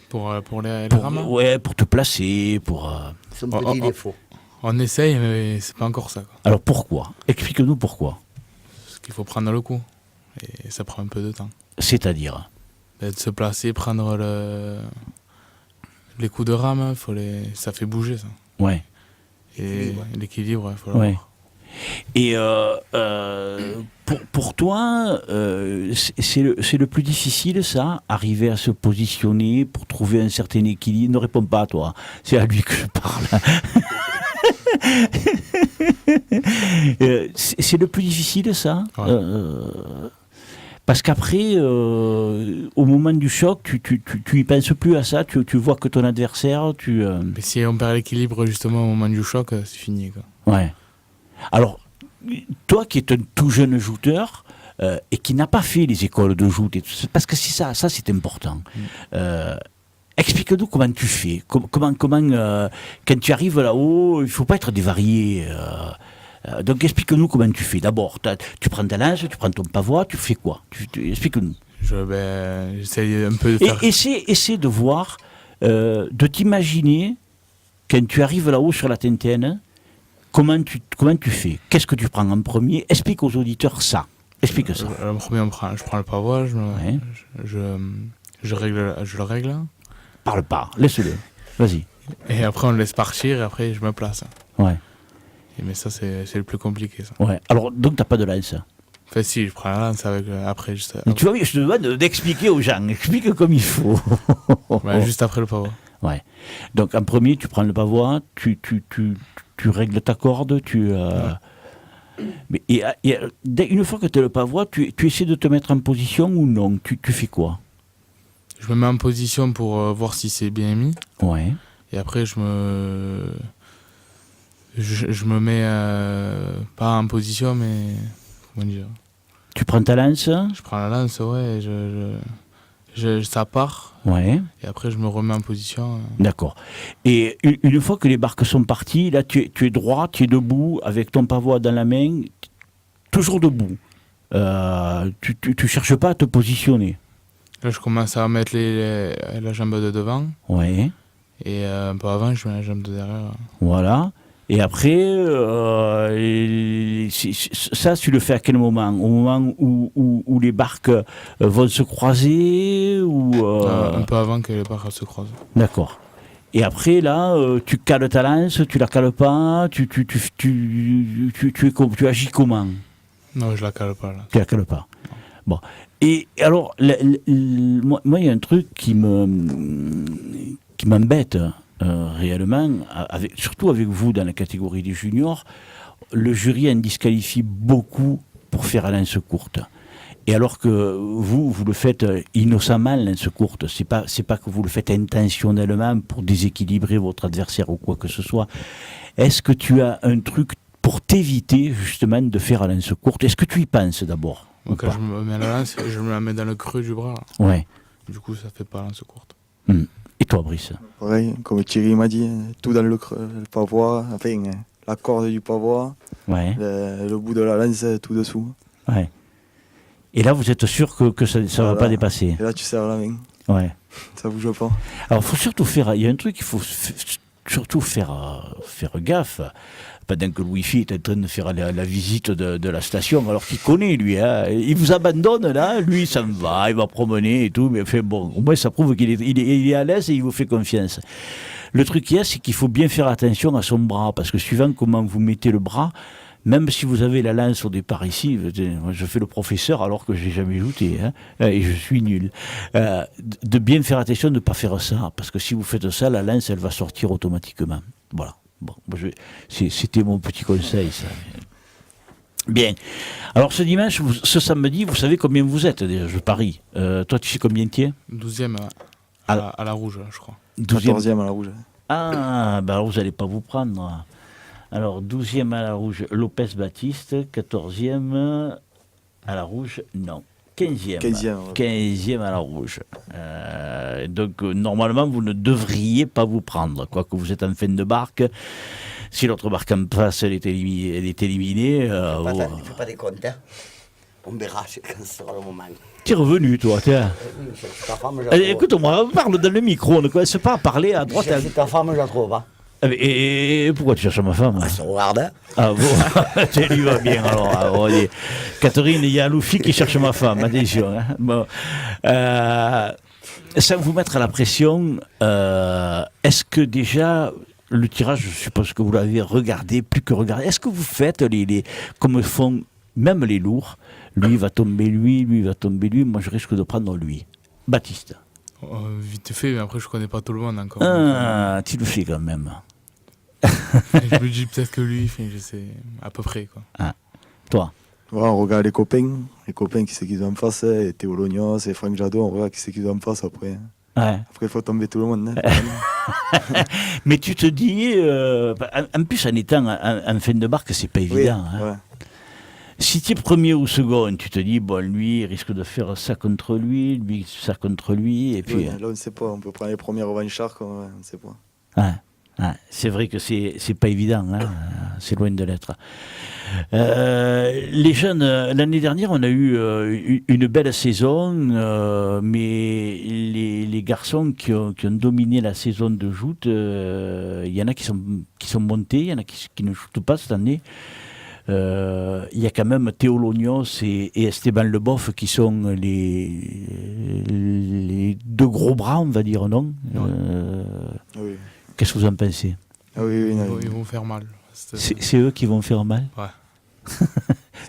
Speaker 4: Pour les rames.
Speaker 1: Ouais, pour te placer, pour...
Speaker 2: C'est un petit défaut.
Speaker 4: On essaye, mais c'est pas encore ça. Quoi.
Speaker 1: Alors, pourquoi? Explique-nous pourquoi.
Speaker 4: Parce qu'il faut prendre le coup. Et ça prend un peu de temps.
Speaker 1: C'est-à-dire?
Speaker 4: De se placer, prendre les coups de rame, ça fait bouger ça.
Speaker 1: Ouais.
Speaker 4: Et l'équilibre, il faut l'avoir.
Speaker 1: Ouais. Et pour toi, c'est le plus difficile, ça, arriver à se positionner pour trouver un certain équilibre. Ne réponds pas à toi, c'est à lui que je parle. C'est le plus difficile, ça.
Speaker 4: Ouais.
Speaker 1: Parce qu'après, au moment du choc, tu y penses plus à ça, tu vois que ton adversaire,
Speaker 4: Mais si on perd l'équilibre justement au moment du choc, c'est fini. Quoi.
Speaker 1: Ouais. Alors, toi qui es un tout jeune joueur et qui n'a pas fait les écoles de joute, et tout, parce que c'est ça c'est important. Explique-nous comment tu fais. Comment quand tu arrives là-haut, il ne faut pas être dévarié. Donc explique-nous comment tu fais. D'abord, tu prends ta lance, tu prends ton pavois, tu fais quoi? Explique-nous.
Speaker 4: J'essaye un peu de faire...
Speaker 1: Essaie de voir, de t'imaginer, quand tu arrives là-haut sur la Tintaine, comment tu fais? Qu'est-ce que tu prends en premier? Explique aux auditeurs ça. Explique ça.
Speaker 4: En premier, je prends le pavois, je le règle.
Speaker 1: Parle pas, laisse-le. Vas-y.
Speaker 4: Et après, on le laisse partir et après, je me place.
Speaker 1: Ouais.
Speaker 4: Mais ça, c'est le plus compliqué, ça.
Speaker 1: Ouais. Alors, donc, t'as pas de lance?
Speaker 4: Enfin, si, je prends la lance après, juste...
Speaker 1: Mais tu vois, je te demande d'expliquer aux gens. Explique comme il faut.
Speaker 4: Ouais, juste après le pavois.
Speaker 1: Ouais. Donc, en premier, tu prends le pavois, tu règles ta corde, Mais une fois que tu as le pavois, tu essaies de te mettre en position ou non? Tu fais quoi?
Speaker 4: Je me mets en position pour voir si c'est bien mis.
Speaker 1: Ouais.
Speaker 4: Et après, je me mets pas en position, mais comment dire?
Speaker 1: Tu prends ta lance?
Speaker 4: Je prends la lance, ouais, ça part.
Speaker 1: Ouais.
Speaker 4: Et après, je me remets en position.
Speaker 1: D'accord. Et une fois que les barques sont parties, là, tu es droit, tu es debout, avec ton pavois dans la main, toujours debout. Tu cherches pas à te positionner.
Speaker 4: Là, je commence à mettre la jambe de devant.
Speaker 1: Ouais.
Speaker 4: Et un peu avant, je mets la jambe de derrière.
Speaker 1: Voilà. Et après, ça, tu le fais à quel moment? Au moment où les barques vont se croiser ou
Speaker 4: Un peu avant que les barques se croisent.
Speaker 1: D'accord. Et après, là, tu cales ta lance, tu la cales pas, tu agis comment?
Speaker 4: Non, je la cale pas là.
Speaker 1: Tu la cales pas. Bon. Et alors, moi, il y a un truc qui m'embête réellement, surtout avec vous dans la catégorie des juniors. Le jury en disqualifie beaucoup pour faire la lance courte. Et alors que vous le faites innocemment, la lance courte, c'est pas que vous le faites intentionnellement pour déséquilibrer votre adversaire ou quoi que ce soit. Est-ce que tu as un truc pour t'éviter justement de faire la lance courte? Est-ce que tu y penses d'abord?
Speaker 4: Quand je me mets à la lance, je me la mets dans le creux du bras. Là.
Speaker 1: Ouais.
Speaker 4: Du coup, ça fait pas lance courte.
Speaker 1: Et toi, Brice?
Speaker 3: Pareil, comme Thierry m'a dit, tout dans le creux, le pavois, enfin, la corde du pavois,
Speaker 1: Ouais.
Speaker 3: le bout de la lance tout dessous.
Speaker 1: Ouais. Et là, vous êtes sûr que ça ne va pas dépasser?
Speaker 3: Et là, tu serres la main,
Speaker 1: Ouais.
Speaker 3: ça bouge pas.
Speaker 1: Alors, il faut surtout faire... Il y a un truc qu'il faut surtout faire gaffe. Pendant que le Wi-Fi est en train de faire la visite de la station, alors qu'il connaît, lui. Hein. Il vous abandonne, là. Lui, ça me va, il va promener et tout. Mais enfin, bon, au moins, ça prouve qu'il est à l'aise et il vous fait confiance. Le truc qu'il y a, c'est qu'il faut bien faire attention à son bras. Parce que suivant comment vous mettez le bras, même si vous avez la lance au départ ici, je fais le professeur alors que je n'ai jamais joué, hein, et je suis nul. De bien faire attention de ne pas faire ça. Parce que si vous faites ça, la lance, elle va sortir automatiquement. Voilà. Bon, c'était mon petit conseil, ça. Bien. Alors, ce dimanche, ce samedi, vous savez combien vous êtes, déjà, je parie. Toi, tu sais combien tu es?
Speaker 4: 12e à la rouge, là, je crois.
Speaker 3: 14e à la rouge.
Speaker 1: Ah, ben alors vous n'allez pas vous prendre. Alors, 12e à la rouge, Lopez Baptiste. 14e à la rouge, non. 15e. 15e à la rouge. Donc, normalement, vous ne devriez pas vous prendre. Quoique vous êtes en fin de barque. Si l'autre barque en face, elle est éliminée.
Speaker 2: Ne fais pas des comptes, hein. On verra quand ce sera le moment.
Speaker 1: Tu es revenu, toi, tiens.
Speaker 2: Ta femme, je la trouve.
Speaker 1: Écoute-moi, on parle dans le micro. On ne commence pas à parler à droite.
Speaker 2: C'est ta femme, je la trouve pas.
Speaker 1: Et pourquoi tu cherches ma femme?
Speaker 2: Elle se regarde, hein.
Speaker 1: Ah bon, tu lui vas bien alors. On dit, Catherine, il y a Loufi qui cherche ma femme, attention. Hein. Bon. Sans vous mettre à la pression, est-ce que déjà, le tirage, je suppose que vous l'avez regardé, plus que regardé, est-ce que vous faites comme font même les lourds, lui va tomber lui va tomber lui, moi je risque de prendre lui. Baptiste.
Speaker 4: Vite fait, mais après je connais pas tout le monde encore.
Speaker 1: Ah, tu le fais quand même.
Speaker 4: Je me dis peut-être que lui, je sais, à peu près. Quoi.
Speaker 1: Ah. Toi?
Speaker 3: Voilà, on regarde les copains qui c'est qu'ils ont en face, et Théo Lognos et Franck Jadot, on regarde qui c'est qu'ils ont en face après.
Speaker 1: Ouais.
Speaker 3: Après, il faut tomber tout le monde. Hein.
Speaker 1: Mais tu te dis, en plus en étant en fin de barque, c'est pas évident.
Speaker 3: Oui,
Speaker 1: hein.
Speaker 3: ouais.
Speaker 1: Si tu es premier ou second, tu te dis, bon, lui, il risque de faire ça contre lui ça contre lui, et puis...
Speaker 3: Oui, là, on ne sait pas, on peut prendre les premiers revanchards, on ne sait pas.
Speaker 1: Ouais, c'est vrai que c'est pas évident, hein, c'est loin de l'être. Les jeunes, l'année dernière, on a eu une belle saison, mais les garçons qui ont dominé la saison de joute, il y en a qui sont montés, il y en a qui ne jouent pas cette année. Il y a quand même Théo Lognos et Esteban Leboeuf qui sont les deux gros bras, on va dire, non?
Speaker 3: Oui.
Speaker 1: Qu'est-ce que vous en pensez?
Speaker 3: Ah oui,
Speaker 4: Ils vont faire mal.
Speaker 1: C'est eux qui vont faire mal?
Speaker 4: Ouais.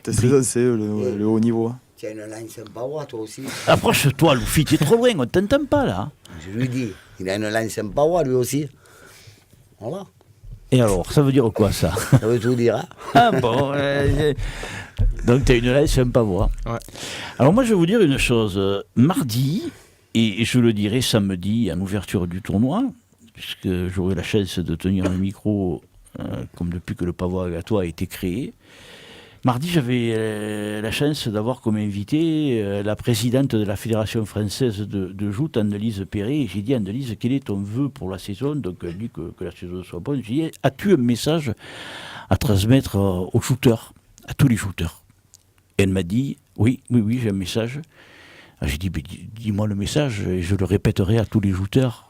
Speaker 3: Cette saison, c'est le haut niveau.
Speaker 2: Tu as une lance en pavois, toi aussi.
Speaker 1: Approche-toi, Loufi, tu es trop loin, on ne t'entend pas là.
Speaker 2: Je lui dis, il a une lance en pavois, lui aussi. Voilà.
Speaker 1: Et alors, ça veut dire quoi ça?
Speaker 2: Ça veut tout dire, hein.
Speaker 1: Ah bon, donc tu as une lance, j'aime pas voir.
Speaker 4: Ouais.
Speaker 1: Alors moi je vais vous dire une chose. Mardi, et je le dirai samedi en ouverture du tournoi, puisque j'aurai la chance de tenir le micro comme depuis que le pavois à toi a été créé. Mardi, j'avais la chance d'avoir comme invité la présidente de la Fédération française de joute, Annelise Perret. Et j'ai dit, Annelise, quel est ton vœu pour la saison? Donc elle dit que la saison soit bonne. J'ai dit, as-tu un message à transmettre aux shooters, à tous les shooters? Et elle m'a dit, oui, j'ai un message. J'ai dit, dis-moi le message et je le répéterai à tous les shooters.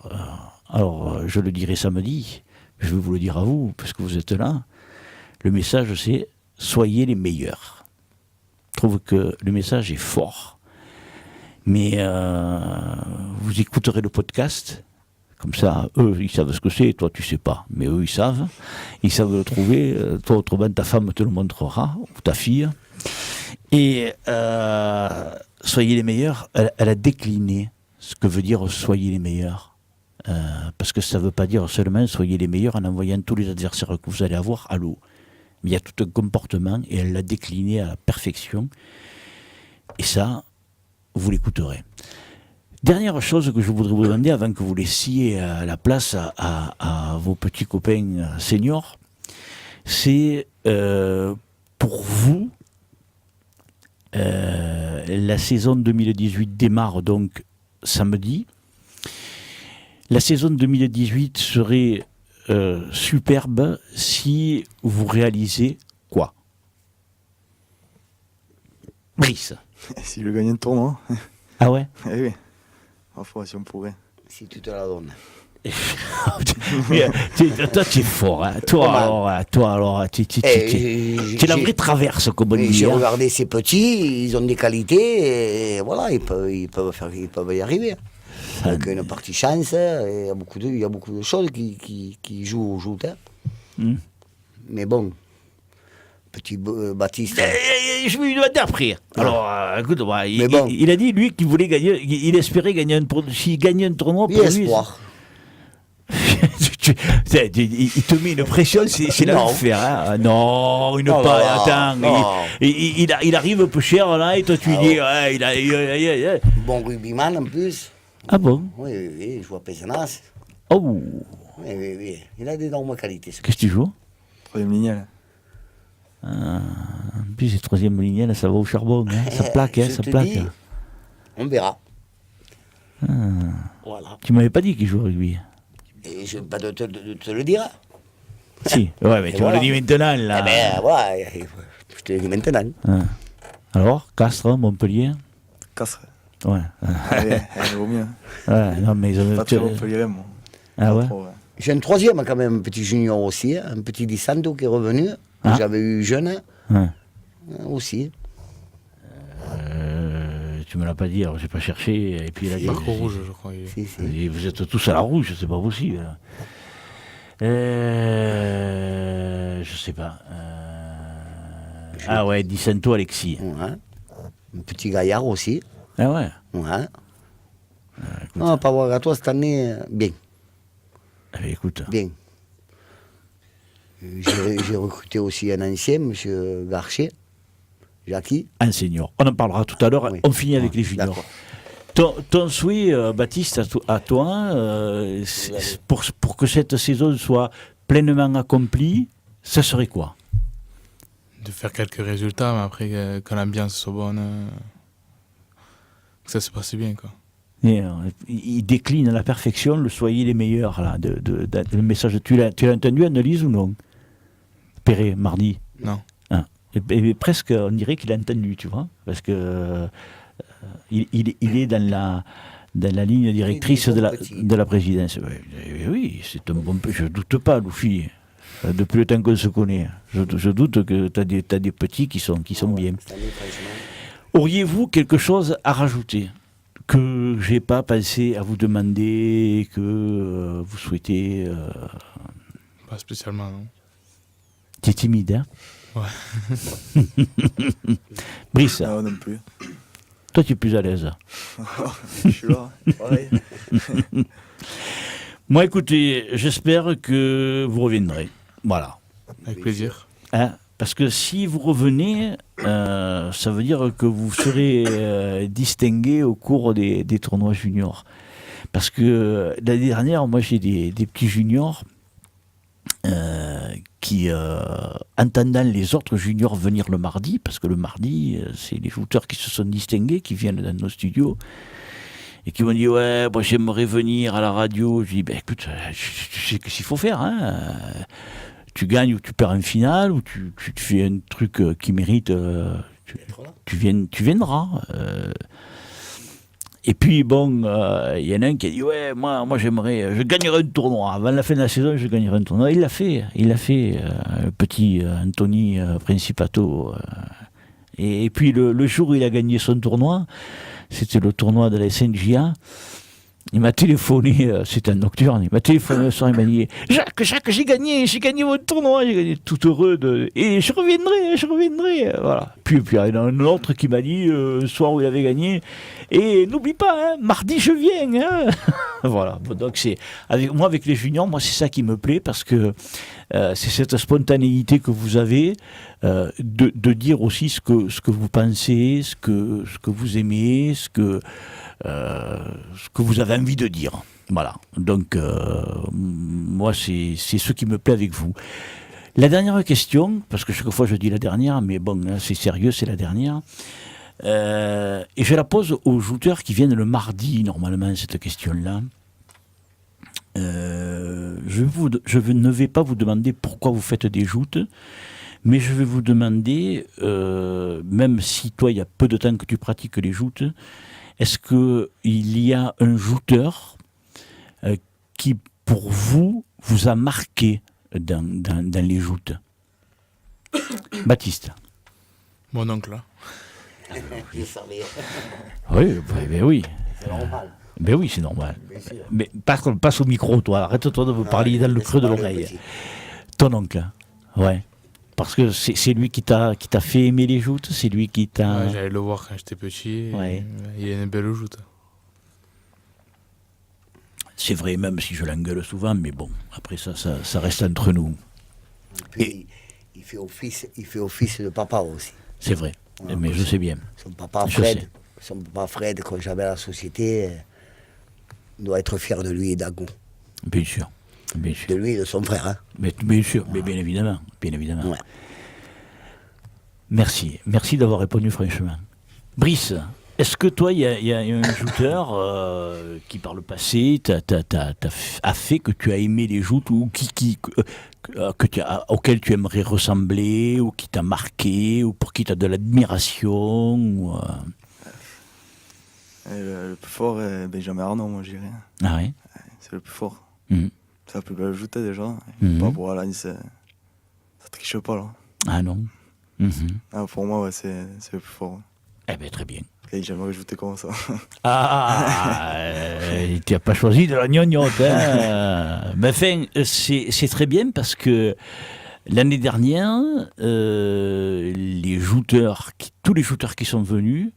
Speaker 1: Alors, je le dirai samedi. Je vais vous le dire à vous, parce que vous êtes là. Le message, c'est soyez les meilleurs. Je trouve que le message est fort. Mais vous écouterez le podcast Comme ça, eux, ils savent ce que c'est, toi, tu sais pas. Mais eux, ils savent le trouver. Toi, autrement, ta femme te le montrera, ou ta fille. Et soyez les meilleurs, elle a décliné ce que veut dire soyez les meilleurs. Parce que ça ne veut pas dire seulement soyez les meilleurs en envoyant tous les adversaires que vous allez avoir à l'eau. Mais il y a tout un comportement et elle l'a décliné à la perfection. Et ça, vous l'écouterez. Dernière chose que je voudrais vous demander avant que vous laissiez la place à vos petits copains seniors, c'est pour vous, la saison 2018 démarre donc samedi. La saison 2018 serait superbe si vous réalisez quoi? Brice.
Speaker 3: Si je gagnais un tournoi.
Speaker 1: Ah ouais?
Speaker 3: Eh oui. Parfois, si on pourrait.
Speaker 2: Si tu te la donnes.
Speaker 1: Toi, tu es fort. Hein. Toi, alors, tu es la vraie traverse, comme on dit.
Speaker 2: J'ai regardé ces petits, ils ont des qualités, et voilà, ils peuvent y arriver. Avec une partie chance, il y a beaucoup de choses qui jouent au joute. Hein. Mais bon, petit Baptiste.
Speaker 1: Je me demandais après. Alors, écoute,
Speaker 2: bon.
Speaker 1: il a dit, lui, qu'il voulait gagner, il espérait gagner un tournoi. S'il gagnait un tournoi, pour lui.
Speaker 2: Espoir.
Speaker 1: Il te met une pression, c'est l'enfer. Hein. Non, une
Speaker 2: Oh
Speaker 1: pas.
Speaker 2: là là,
Speaker 1: Attends,
Speaker 2: non.
Speaker 1: il arrive un peu cher là, et toi tu dis, ouais, il a.
Speaker 2: Bon rugbyman en plus.
Speaker 1: Ah bon?
Speaker 2: Oui, il joue à Pézenas.
Speaker 1: Oh,
Speaker 2: Oui. Il a d'énormes qualités.
Speaker 1: qu'est-ce que tu joues?
Speaker 3: Troisième ligne, là.
Speaker 1: En plus, c'est troisième ligne, là, ça va au charbon. Hein. Ça plaque, hein,
Speaker 2: Je
Speaker 1: ça
Speaker 2: te
Speaker 1: plaque.
Speaker 2: dis, on verra. Voilà.
Speaker 1: Tu m'avais pas dit qu'il jouait au rugby.
Speaker 2: Et je ne vais pas te le dire.
Speaker 1: Si, ouais, mais
Speaker 2: Et
Speaker 1: tu
Speaker 2: voilà.
Speaker 1: me le dis maintenant, là.
Speaker 2: Eh ben, voilà, je te le dis maintenant.
Speaker 1: Ah. Alors, Castres, Montpellier?
Speaker 3: Castres.
Speaker 1: Ouais.
Speaker 3: Allez, il vaut mieux.
Speaker 1: Ouais, non, mais ils ont.
Speaker 3: Pas trop Montpellier, moi.
Speaker 1: Ah
Speaker 3: Pas
Speaker 1: ouais?
Speaker 3: trop, ouais.
Speaker 2: J'ai un troisième quand même, un petit junior aussi, hein, un petit Di Santo qui est revenu, que
Speaker 1: Ah.
Speaker 2: j'avais eu jeune
Speaker 1: Ouais.
Speaker 2: aussi.
Speaker 1: Tu me l'as pas dit, alors j'ai pas cherché. Et puis il a dit.
Speaker 4: Marco rouge, je crois.
Speaker 2: Si.
Speaker 1: Et vous êtes tous à la rouge, c'est pas possible. Je sais pas. Ah ouais, Di Santo Alexis.
Speaker 2: Ouais. Un petit gaillard aussi.
Speaker 1: Ah ouais.
Speaker 2: Ouais.
Speaker 1: Écoute,
Speaker 2: Non, pas voir à toi cette année, bien.
Speaker 1: écoute.
Speaker 2: Bien. J'ai recruté aussi un ancien, M. Garcher, Jackie.
Speaker 1: Un senior. On en parlera tout à l'heure.
Speaker 2: Oui.
Speaker 1: On finit avec les juniors. Ton souhait, Baptiste, à toi, pour que cette saison soit pleinement accomplie, ça serait quoi?
Speaker 4: De faire quelques résultats, mais après, que l'ambiance soit bonne, que ça se passe bien, quoi.
Speaker 1: Et, il décline à la perfection le soyez les meilleurs, là, le message. Tu l'as entendu, Annelise, ou non? Perret, mardi.
Speaker 4: Non.
Speaker 1: Et presque, on dirait qu'il a entendu, tu vois, parce que il est dans la ligne directrice de la présidence. Oui, c'est un bon peu. Je doute pas, Loufi. Depuis le temps qu'on se connaît, je doute que tu as des petits qui sont bien.
Speaker 2: Cette année, franchement.
Speaker 1: Auriez-vous quelque chose à rajouter que j'ai pas pensé à vous demander, que vous souhaitez?
Speaker 4: Pas spécialement, non.
Speaker 1: T'es timide, hein?
Speaker 4: Ouais.
Speaker 1: Brice,
Speaker 3: Non, non plus.
Speaker 1: toi tu es plus à l'aise.
Speaker 3: Je suis là. Pareil.
Speaker 1: Moi, écoutez, j'espère que vous reviendrez. Voilà.
Speaker 4: Avec plaisir.
Speaker 1: Hein, parce que si vous revenez, ça veut dire que vous serez distingué au cours des tournois juniors. Parce que l'année dernière, moi j'ai des petits juniors qui, entendant les autres juniors venir le mardi, parce que le mardi, c'est les shooters qui se sont distingués, qui viennent dans nos studios, et qui m'ont dit, ouais, moi j'aimerais venir à la radio. Je dis, ben écoute, tu sais ce qu'il faut faire, hein. Tu gagnes ou tu perds une finale, ou tu fais un truc qui mérite, tu viendras. Et puis bon, il y en a un qui a dit, ouais, moi je gagnerai un tournoi. Avant la fin de la saison, je gagnerai un tournoi. Il l'a fait, le petit Anthony Principato. Et puis le jour où il a gagné son tournoi, c'était le tournoi de la SNJA. Il m'a téléphoné, c'était un nocturne, il m'a téléphoné le soir, il m'a dit Jacques, j'ai gagné votre tournoi, j'ai gagné, tout heureux, et je reviendrai. Voilà. Puis il y a un autre qui m'a dit, le soir où il avait gagné, et n'oublie pas, hein, mardi je viens. Hein. Voilà. Bon, donc avec les juniors, moi c'est ça qui me plaît, parce que c'est cette spontanéité que vous avez, de dire aussi ce que vous pensez, ce que vous aimez, ce que vous avez envie de dire. Voilà. Donc, moi, c'est ce qui me plaît avec vous. La dernière question, parce que chaque fois je dis la dernière, mais bon, là, c'est sérieux, c'est la dernière. Et je la pose aux jouteurs qui viennent le mardi, normalement, cette question-là. Je ne vais pas vous demander pourquoi vous faites des joutes, mais je vais vous demander, même si toi, il y a peu de temps que tu pratiques les joutes, est-ce qu'il y a un jouteur qui, pour vous a marqué dans les joutes? Baptiste.
Speaker 4: Mon oncle.
Speaker 2: Je savais.
Speaker 1: Oui, ben oui.
Speaker 2: C'est normal.
Speaker 1: Ben oui, c'est normal.
Speaker 2: Bien sûr.
Speaker 1: Mais passe au micro, toi. Arrête-toi de vous parler dans le creux de l'oreille. Ton oncle, ouais. Parce que c'est lui qui t'a fait aimer les joutes, c'est lui qui t'a...
Speaker 4: Ouais, j'allais le voir quand j'étais petit.
Speaker 1: Ouais.
Speaker 4: Il a une belle joute.
Speaker 1: C'est vrai, même si je l'engueule souvent, mais bon, après ça reste entre nous.
Speaker 2: Et puis, il fait office de papa aussi.
Speaker 1: C'est vrai,
Speaker 2: Ouais,
Speaker 1: mais je sais bien.
Speaker 2: Son papa
Speaker 1: Je sais.
Speaker 2: Fred, quand j'avais la société, doit être fier de lui et d'Agon.
Speaker 1: Bien sûr, bien sûr.
Speaker 2: De lui et de son frère. Hein.
Speaker 1: Mais, bien sûr, mais bien évidemment.
Speaker 2: Ouais.
Speaker 1: Merci d'avoir répondu franchement. Brice, est-ce que toi, il y a un joueur qui par le passé a fait que tu as aimé les joutes ou auquel tu aimerais ressembler ou qui t'a marqué ou pour qui tu as de l'admiration ou,
Speaker 3: Le plus fort est Benjamin Arnaud, moi je dirais.
Speaker 1: Ah ouais.
Speaker 3: C'est le plus fort.
Speaker 1: Mhm.
Speaker 3: C'est la plus belle joute déjà.
Speaker 1: Mhm.
Speaker 3: Pas pour Alain, ça triche pas là.
Speaker 1: Ah non. Mhm.
Speaker 3: Ah, pour moi, ouais, c'est le plus fort.
Speaker 1: Eh bien, très bien.
Speaker 3: Et j'aimerais jouer comme ça.
Speaker 1: Tu n'as pas choisi de la gnognotte. Hein. Mais enfin, c'est très bien parce que l'année dernière, tous les shooters qui sont venus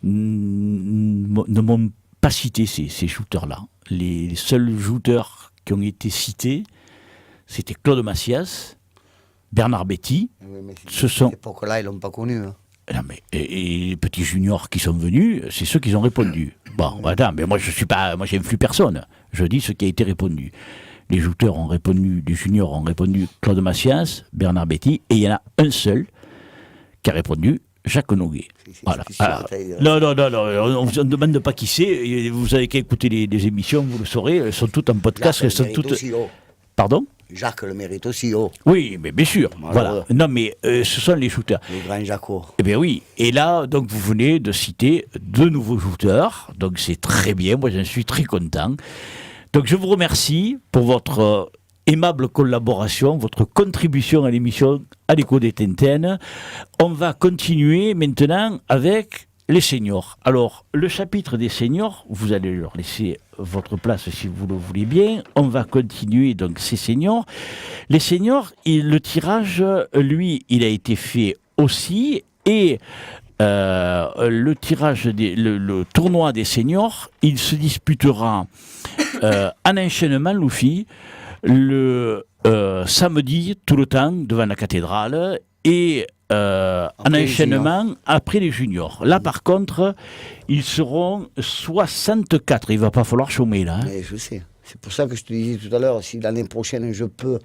Speaker 1: ne m'ont pas cité ces shooters-là. Les seuls shooters qui ont été cités, c'était Claude Macias, Bernard Betty.
Speaker 2: Oui, mais
Speaker 1: Ce sont...
Speaker 2: À cette époque-là, ils l'ont pas connu. Hein.
Speaker 1: Non, mais, et les petits juniors qui sont venus, c'est ceux qui ont répondu. Bon, voilà, mais moi j'influe personne. Je dis ce qui a été répondu. Les jouteurs ont répondu, les juniors ont répondu Claude Macias, Bernard Betty, et il y en a un seul qui a répondu Jacques Noguet. Voilà. Non, on ne demande pas qui c'est. Vous avez qu'à écouter les émissions, vous le saurez. Elles sont toutes en podcast. Elles sont toutes... Pardon ?
Speaker 2: Jacques le mérite aussi, oh.
Speaker 1: Oui, mais bien sûr. Voilà. Non, mais ce sont les shooters.
Speaker 2: Le grand Jaco.
Speaker 1: Eh bien oui. Et là, donc, vous venez de citer deux nouveaux shooters. Donc, c'est très bien. Moi, j'en suis très content. Donc, je vous remercie pour votre aimable collaboration, votre contribution à l'émission À l'écho des Tintaines. On va continuer maintenant avec les seniors. Alors, le chapitre des seniors, vous allez leur laisser votre place si vous le voulez bien. On va continuer donc ces seniors. Les seniors, le tirage, lui, il a été fait aussi. Et le tirage, le tournoi des seniors, il se disputera en enchaînement, Loufi, le samedi, tout le temps, devant la cathédrale. Et en enchaînement après les juniors. Là, par contre, ils seront 64. Il ne va pas falloir chômer, là. Hein.
Speaker 2: Mais je sais. C'est pour ça que je te disais tout à l'heure, si l'année prochaine, je peux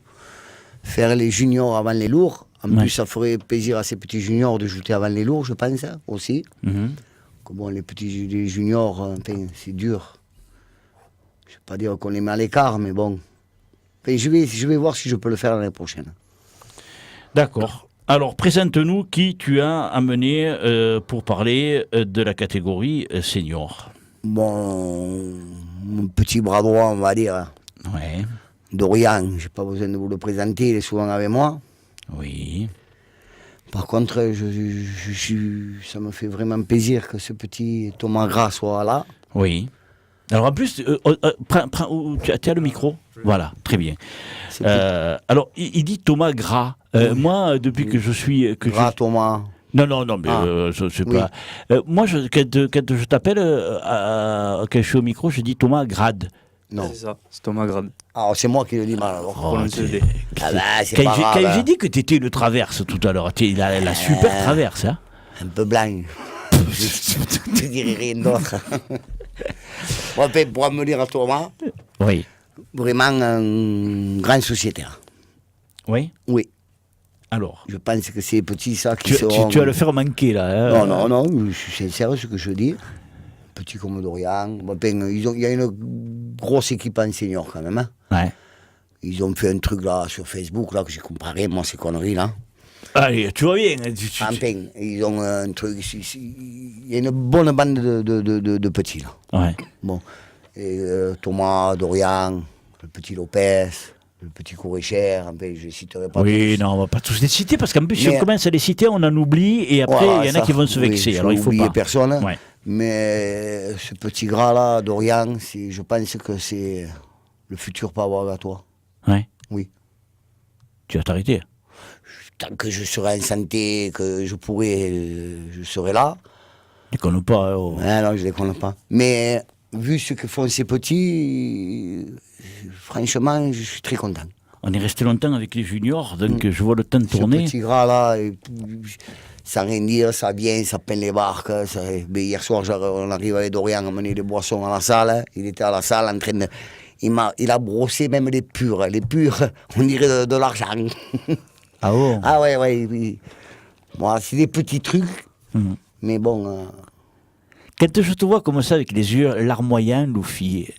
Speaker 2: faire les juniors avant les lourds, en plus, ça ferait plaisir à ces petits juniors de jouer avant les lourds, je pense, hein, aussi. Que bon, les juniors, enfin, c'est dur. Je ne vais pas dire qu'on les met à l'écart, mais bon. Enfin, je vais voir si je peux le faire l'année prochaine.
Speaker 1: D'accord. Alors, présente-nous qui tu as amené pour parler de la catégorie senior.
Speaker 2: Bon, mon petit bras droit, on va dire.
Speaker 1: Ouais.
Speaker 2: Dorian, je n'ai pas besoin de vous le présenter, il est souvent avec moi.
Speaker 1: Oui.
Speaker 2: Par contre, ça me fait vraiment plaisir que ce petit Thomas Gras soit là.
Speaker 1: Oui. Alors en plus, tu as le micro. Voilà, très bien. Alors, il dit Thomas Gras. Moi, depuis que je suis...
Speaker 2: Gras, Thomas.
Speaker 1: Non, mais je sais pas. Moi, quand je t'appelle, quand je suis au micro, je dis Thomas Grade.
Speaker 2: Non.
Speaker 5: C'est ça, c'est Thomas Grade.
Speaker 2: Alors, c'est moi qui le dis mal, alors.
Speaker 5: Prononce le D.
Speaker 2: Ah bah, c'est
Speaker 1: Quand
Speaker 2: pas grave,
Speaker 1: j'ai
Speaker 2: hein.
Speaker 1: dit que tu étais une traverse tout à l'heure, la super traverse, hein.
Speaker 2: Un peu blanc. Je te dirai rien d'autre. Bon, ben, pour me dire à Thomas,
Speaker 1: Oui.
Speaker 2: vraiment un grand sociétaire.
Speaker 1: Oui.
Speaker 2: Oui.
Speaker 1: Alors,
Speaker 2: Je pense que c'est les petits, ça, qui
Speaker 1: tu
Speaker 2: seront...
Speaker 1: vas le faire manquer, là.
Speaker 2: Non, je suis sincère, ce que je dis. Petit comme Dorian. Bon, ben, il y a une grosse équipe en senior, quand même. Hein.
Speaker 1: Ouais.
Speaker 2: Ils ont fait un truc, là, sur Facebook, là, que j'ai comparé, moi, ces conneries, là.
Speaker 1: Allez, tu vois bien.
Speaker 2: Enfin, ils ont un truc... Il y a une bonne bande de petits, là.
Speaker 1: Ouais.
Speaker 2: Bon. Et Thomas, Dorian, le petit Lopez, le petit Courrichère, enfin, je ne citerai pas
Speaker 1: Oui,
Speaker 2: tous.
Speaker 1: non, on va pas tous les citer, parce qu'en plus, si
Speaker 2: Mais-
Speaker 1: on commence à les citer, on en oublie, et après,
Speaker 2: Voilà,
Speaker 1: il y en a
Speaker 2: ça,
Speaker 1: qui vont se vexer.
Speaker 2: oui,
Speaker 1: Alors, il
Speaker 2: je
Speaker 1: faut
Speaker 2: n'oublie
Speaker 1: pas.
Speaker 2: personne.
Speaker 1: Ouais.
Speaker 2: Mais ce petit gras-là, Dorian, je pense que c'est le futur Power Gatois.
Speaker 1: Ouais.
Speaker 2: Oui.
Speaker 1: Tu vas t'arrêter.
Speaker 2: Tant que je serai en santé, que je pourrai, je serai là.
Speaker 1: Tu connais pas. Oh.
Speaker 2: Ah non, je ne les connais pas. Mais vu ce que font ces petits, franchement, je suis très content.
Speaker 1: On est resté longtemps avec les juniors, donc je vois le temps de tourner.
Speaker 2: Ce petit gras-là, sans rien dire, ça vient, ça peint les barques. Mais hier soir, on arrive avec Dorian à mener des boissons à la salle. Il était à la salle en train de... Il a brossé même les purs. Les purs, on dirait de l'argent.
Speaker 1: Ah bon.
Speaker 2: Ah ouais, oui. Bon, c'est des petits trucs, mais bon...
Speaker 1: Quand je te vois comme ça, avec les yeux larmoyants, Loufi,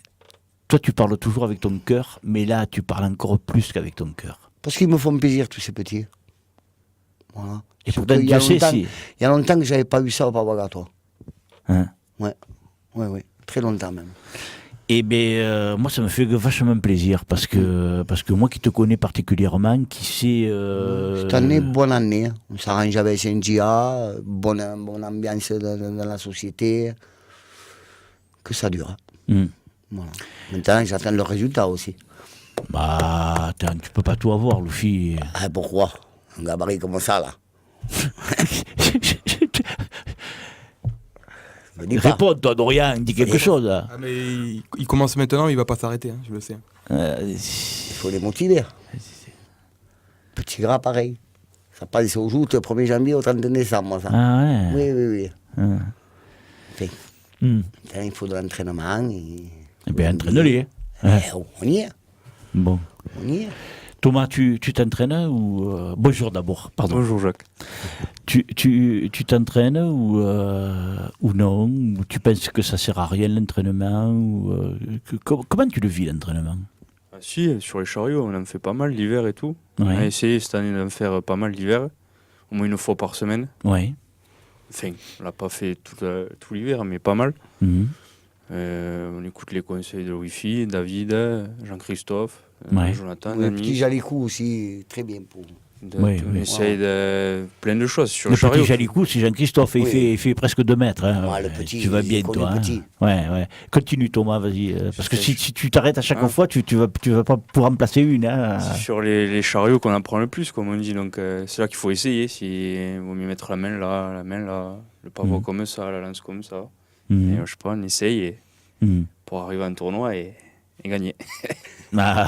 Speaker 1: toi, tu parles toujours avec ton cœur, mais là, tu parles encore plus qu'avec ton cœur.
Speaker 2: Parce qu'ils me font plaisir, tous ces petits. Voilà.
Speaker 1: Et
Speaker 2: Surtout,
Speaker 1: pourtant, Dieu sait si...
Speaker 2: Il y a longtemps que j'avais pas eu ça au Pavagatois.
Speaker 1: Hein.
Speaker 2: Ouais. Très longtemps même.
Speaker 1: Eh bien, moi, ça me fait vachement plaisir, parce que moi qui te connais particulièrement, qui sais...
Speaker 2: Cette année, bonne année. On s'arrange avec Sengia, bonne ambiance dans la société. Que ça dure. Voilà. Maintenant, j'attends le résultat aussi.
Speaker 1: Bah, attends, tu peux pas tout avoir, Loufi.
Speaker 2: Ah, pourquoi? Un gabarit comme ça, là. Me dis pas.
Speaker 1: Réponds, toi, Dorian, dis quelque chose. Là.
Speaker 6: Ah, mais il commence maintenant, il va pas s'arrêter, hein, je le sais.
Speaker 2: Il faut les motiver. Petit gras, pareil. Ça passe au jour, le 1er janvier au 30 décembre, ça.
Speaker 1: Ah ouais.
Speaker 2: Oui.
Speaker 1: Ah.
Speaker 2: Enfin, il faut de l'entraînement.
Speaker 1: Eh bien, entraîne-les. Hein.
Speaker 2: On y est.
Speaker 1: Bon.
Speaker 2: On y est.
Speaker 1: Thomas, tu t'entraînes ou... Bonjour d'abord, pardon.
Speaker 5: Bonjour Jacques.
Speaker 1: Tu t'entraînes ou non? Ou tu penses que ça sert à rien l'entraînement ou, comment tu le vis l'entraînement?
Speaker 5: Ah, si, sur les chariots, on en fait pas mal l'hiver et tout.
Speaker 1: Ouais.
Speaker 5: On a essayé cette année d'en faire pas mal l'hiver, au moins une fois par semaine.
Speaker 1: Oui.
Speaker 5: Enfin, on l'a pas fait tout l'hiver, mais pas mal.
Speaker 1: Mhm.
Speaker 5: On écoute les conseils de Wi-Fi, David, Jean-Christophe,
Speaker 1: Ouais.
Speaker 5: Jonathan,
Speaker 2: Le petit
Speaker 5: Dani.
Speaker 2: Jalicou aussi, très bien pour vous.
Speaker 1: Oui,
Speaker 5: On
Speaker 1: oui.
Speaker 5: essaye de plein de choses sur
Speaker 1: Le
Speaker 5: le chariot.
Speaker 1: petit Jalicou, c'est Jean-Christophe,
Speaker 2: Oui.
Speaker 1: il fait presque 2 mètres. Hein.
Speaker 2: Ah, le petit,
Speaker 1: tu vas
Speaker 2: il
Speaker 1: bien,
Speaker 2: connaît
Speaker 1: toi.
Speaker 2: le
Speaker 1: Hein.
Speaker 2: petit.
Speaker 1: Ouais. Continue, Thomas, vas-y. Parce que si tu t'arrêtes à chaque
Speaker 5: Hein.
Speaker 1: fois, tu vas pas pouvoir en placer une. Hein.
Speaker 5: C'est sur les chariots qu'on apprend le plus, comme on dit. Donc c'est là qu'il faut essayer. Il vaut mieux mettre la main là, le pavot comme ça, la lance comme ça.
Speaker 1: Mhm.
Speaker 5: Et je sais pas, on essaye
Speaker 1: Mhm.
Speaker 5: pour arriver en tournoi et gagner.
Speaker 1: Ah.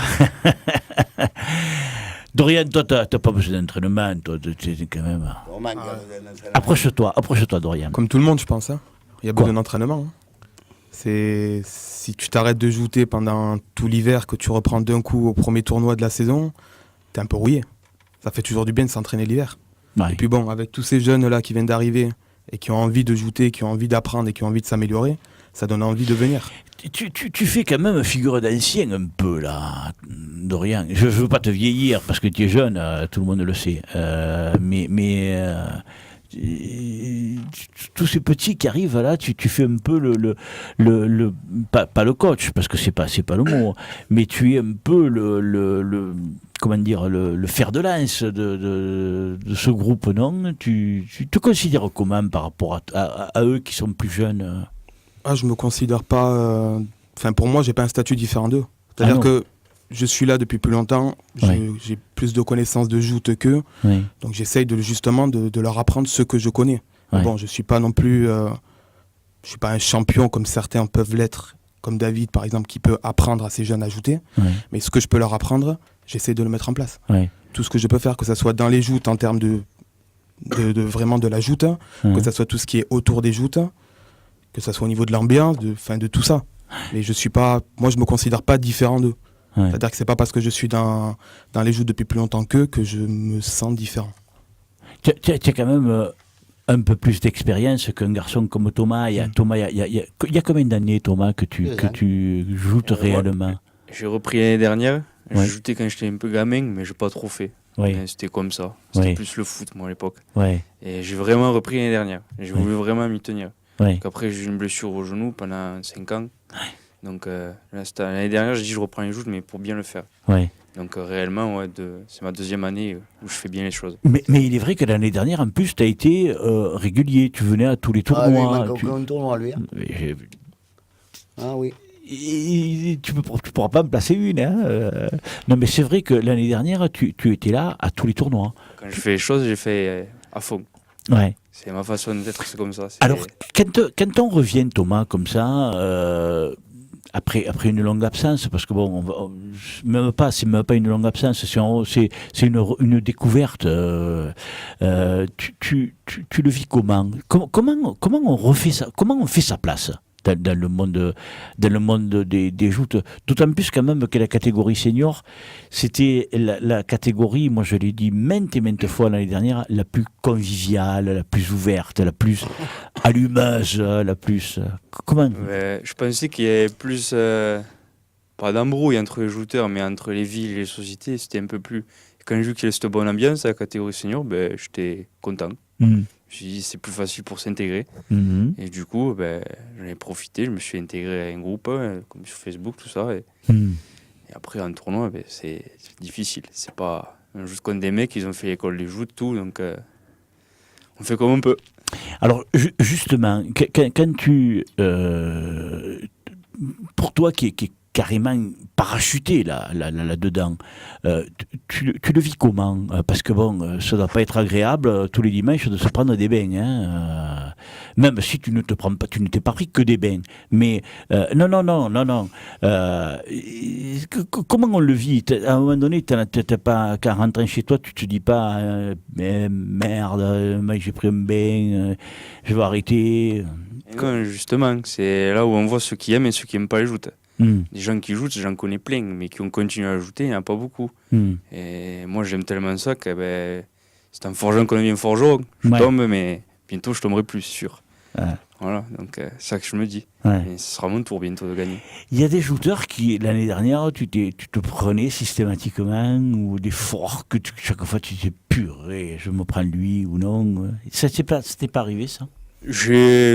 Speaker 1: Dorian, toi, t'as pas besoin d'entraînement, toi, tu quand même. Approche-toi, Dorian.
Speaker 6: Comme tout le monde, je pense. Hein. Il y a
Speaker 1: Quoi
Speaker 6: besoin d'entraînement. Hein. C'est si tu t'arrêtes de jouter pendant tout l'hiver, que tu reprends d'un coup au premier tournoi de la saison, t'es un peu rouillé. Ça fait toujours du bien de s'entraîner l'hiver.
Speaker 1: Ouais.
Speaker 6: Et puis bon, avec tous ces jeunes là qui viennent d'arriver et qui ont envie de jouer, qui ont envie d'apprendre et qui ont envie de s'améliorer, ça donne envie de venir.
Speaker 1: Tu fais quand même figure d'ancien un peu, là, Dorian. Je veux pas te vieillir parce que tu es jeune, tout le monde le sait. Mais tous ces petits qui arrivent là, tu fais un peu pas le coach, parce que c'est pas le mot, mais tu es un peu comment dire, le fer de lance de ce groupe, non? Tu te considères comment par rapport à eux qui sont plus jeunes?
Speaker 6: Ah, je me considère pas pour moi, j'ai pas un statut différent d'eux. C'est-à-dire
Speaker 1: non.
Speaker 6: que je suis là depuis plus longtemps, j'ai plus de connaissances de joute qu'eux, donc j'essaye justement de leur apprendre ce que je connais.
Speaker 1: Ouais.
Speaker 6: Bon, je suis pas non plus, je suis pas un champion comme certains peuvent l'être, comme David par exemple, qui peut apprendre à ces jeunes à jouter, mais ce que je peux leur apprendre, j'essaie de le mettre en place. Tout ce que je peux faire, que ça soit dans les joutes en termes de vraiment de la joute, que ça soit tout ce qui est autour des joutes, que ça soit au niveau de l'ambiance, de tout ça. Mais moi je me considère pas différent d'eux. C'est-à-dire que c'est pas parce que je suis dans les joutes depuis plus longtemps qu'eux que je me sens différent.
Speaker 1: Tu as quand même un peu plus d'expérience qu'un garçon comme Thomas. Il y a combien d'années, Thomas, que tu joues réellement?
Speaker 5: J'ai repris l'année dernière. J'ai joué quand j'étais un peu gamin, mais j'ai pas trop fait. C'était comme ça. C'était plus le foot, moi, à l'époque. Et j'ai vraiment repris l'année dernière. J'ai voulu vraiment m'y tenir. Donc après, j'ai eu une blessure au genou pendant 5 ans. Donc l'année dernière, j'ai dit je reprends les joutes, mais pour bien le faire. Donc réellement, c'est ma 2e année où je fais bien les choses.
Speaker 1: Mais il est vrai que l'année dernière, en plus, tu as été régulier. Tu venais à tous les tournois.
Speaker 2: Ah oui, il manque un tournoi, lui. Ah oui.
Speaker 1: Et tu pourras pas me placer une. Non, mais c'est vrai que l'année dernière, tu étais là à tous les tournois.
Speaker 5: Quand je fais les choses, j'ai fait à fond. C'est ma façon d'être, c'est comme ça.
Speaker 1: Alors, quand on revient, Thomas, comme ça, après une longue absence, parce que bon, c'est même pas une longue absence, c'est une découverte. Tu le vis comment on refait ça? Comment on fait sa place dans le monde des joutes, d'autant plus quand même que la catégorie senior, c'était la catégorie, moi je l'ai dit maintes et maintes fois l'année dernière, la plus conviviale, la plus ouverte, la plus allumeuse, la plus... Comment?
Speaker 5: Je pensais qu'il y avait plus, pas d'embrouille entre les jouteurs, mais entre les villes et les sociétés, c'était un peu plus... Quand j'ai vu qu'il y avait cette bonne ambiance à la catégorie senior, j'étais content. Je me suis dit, c'est plus facile pour s'intégrer. Et du coup, j'en ai profité, je me suis intégré à un groupe, comme sur Facebook, tout ça. Et après, en tournoi, c'est difficile. C'est pas... On joue contre des mecs, ils ont fait l'école des joutes, tout, donc on fait comme on peut.
Speaker 1: Alors, justement, quand tu... pour toi qui est carrément parachuté là-dedans. Tu le vis comment? Parce que bon, ça doit pas être agréable tous les dimanches de se prendre des bains. Même si tu ne t'es pas pris que des bains. Mais non. Comment on le vit? À un moment donné, t'as pas, qu'en rentrant chez toi, tu te dis pas merde, j'ai pris un bain, je vais arrêter.
Speaker 5: Non, justement, c'est là où on voit ceux qui aiment et ceux qui n'aiment pas les joutes. Les gens qui jouent, j'en connais plein, mais qui ont continué à jouer, il n'y en a pas beaucoup. Et moi, j'aime tellement ça que c'est en forgeant qu'on devient forgeron. Je tombe, mais bientôt, je tomberai plus, sûr. Voilà, donc c'est ça que je me dis. Et ce sera mon tour bientôt de gagner.
Speaker 1: Il y a des jouteurs qui, l'année dernière, tu te prenais systématiquement, ou des forts que chaque fois tu disais purée, je me prends lui ou non. Ça t'est pas arrivé, ça?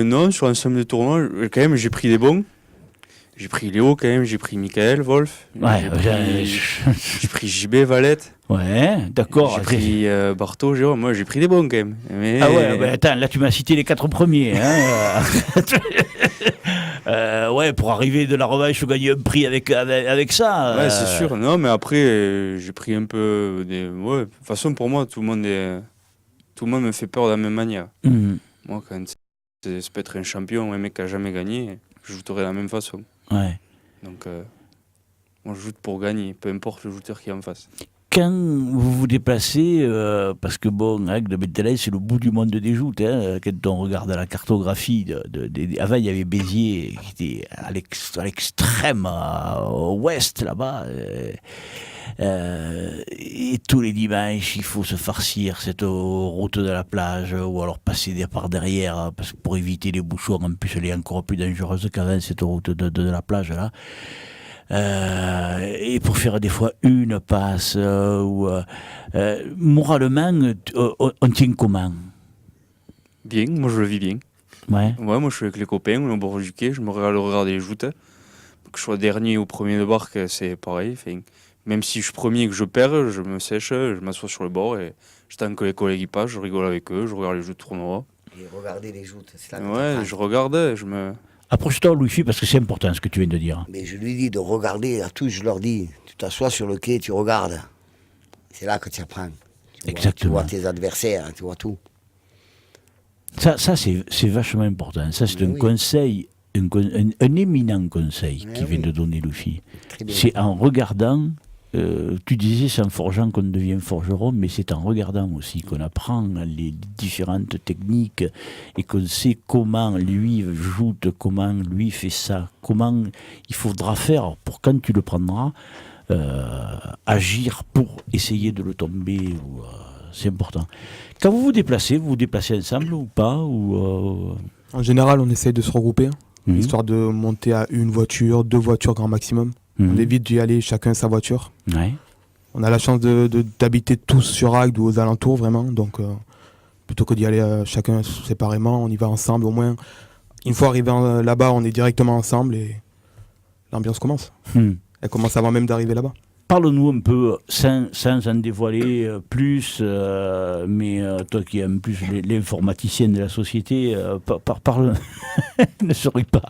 Speaker 5: Non, sur l'ensemble des tournois, quand même, j'ai pris des bons. J'ai pris Léo quand même, j'ai pris Michael, Wolf, j'ai pris JB, Valette.
Speaker 1: Ouais, d'accord.
Speaker 5: J'ai pris Barto, Jérôme, moi j'ai pris des bons quand même. Mais...
Speaker 1: Ah ouais, attends, là tu m'as cité les 4 premiers. Pour arriver de la revanche, gagner un prix avec ça.
Speaker 5: Ouais, c'est sûr. Non, mais après, j'ai pris un peu des... Ouais, de toute façon, pour moi, tout le monde me fait peur de la même manière. Moi, quand c'est peut être un champion ou un mec qui n'a jamais gagné, je jouerai de la même façon. Donc, moi, je joue pour gagner, peu importe le joueur qui est en face.
Speaker 1: Quand vous vous déplacez, parce que bon, avec le Bételay, c'est le bout du monde des joutes. Quand on regarde la cartographie, avant il y avait Béziers qui était à l'extrême ouest là-bas. Et tous les dimanches, il faut se farcir cette route de la plage ou alors passer par derrière pour éviter les bouchons. En plus, elle est encore plus dangereuse qu'avant, cette route de la plage là. Et pour faire des fois une passe moralement, on tient comment?
Speaker 5: Bien, moi je le vis bien.
Speaker 1: Ouais,
Speaker 5: moi je suis avec les copains, on est au bord du quai, je me regarder les joutes. Que je sois dernier ou premier de barque, c'est pareil. Même si je suis premier et que je perds, je me sèche, je m'assois sur le bord et j'attends que les collègues y passent, je rigole avec eux, je regarde les jeux de tournoi.
Speaker 2: Et regarder les joutes, c'est
Speaker 5: je regarde,
Speaker 1: Approche-toi, Louis, parce que c'est important ce que tu viens de dire.
Speaker 2: Mais je lui dis de regarder à tous, je leur dis, tu t'assois sur le quai, tu regardes. C'est là que tu apprends. Tu vois tes adversaires, tu vois tout.
Speaker 1: Ça c'est vachement important. Ça, c'est un conseil, un éminent conseil qui vient de donner Louis. C'est en regardant, tu disais c'est en forgeant qu'on devient forgeron, mais c'est en regardant aussi qu'on apprend les différentes techniques et qu'on sait comment lui joute, comment lui fait ça, comment il faudra faire pour quand tu le prendras, agir pour essayer de le tomber. C'est important. Quand vous vous déplacez ensemble ou pas
Speaker 6: En général, on essaye de se regrouper, histoire de monter à 1 voiture, 2 voitures grand maximum. On évite d'y aller chacun sa voiture.
Speaker 1: Ouais.
Speaker 6: On a la chance d'habiter tous sur Agde ou aux alentours, vraiment. Donc, plutôt que d'y aller chacun séparément, on y va ensemble au moins. Une fois arrivé là-bas, on est directement ensemble et l'ambiance commence. Elle commence avant même d'arriver là-bas.
Speaker 1: Parle-nous un peu, sans en dévoiler plus, mais toi qui aimes plus l'informaticien de la société, parle, ne souris pas.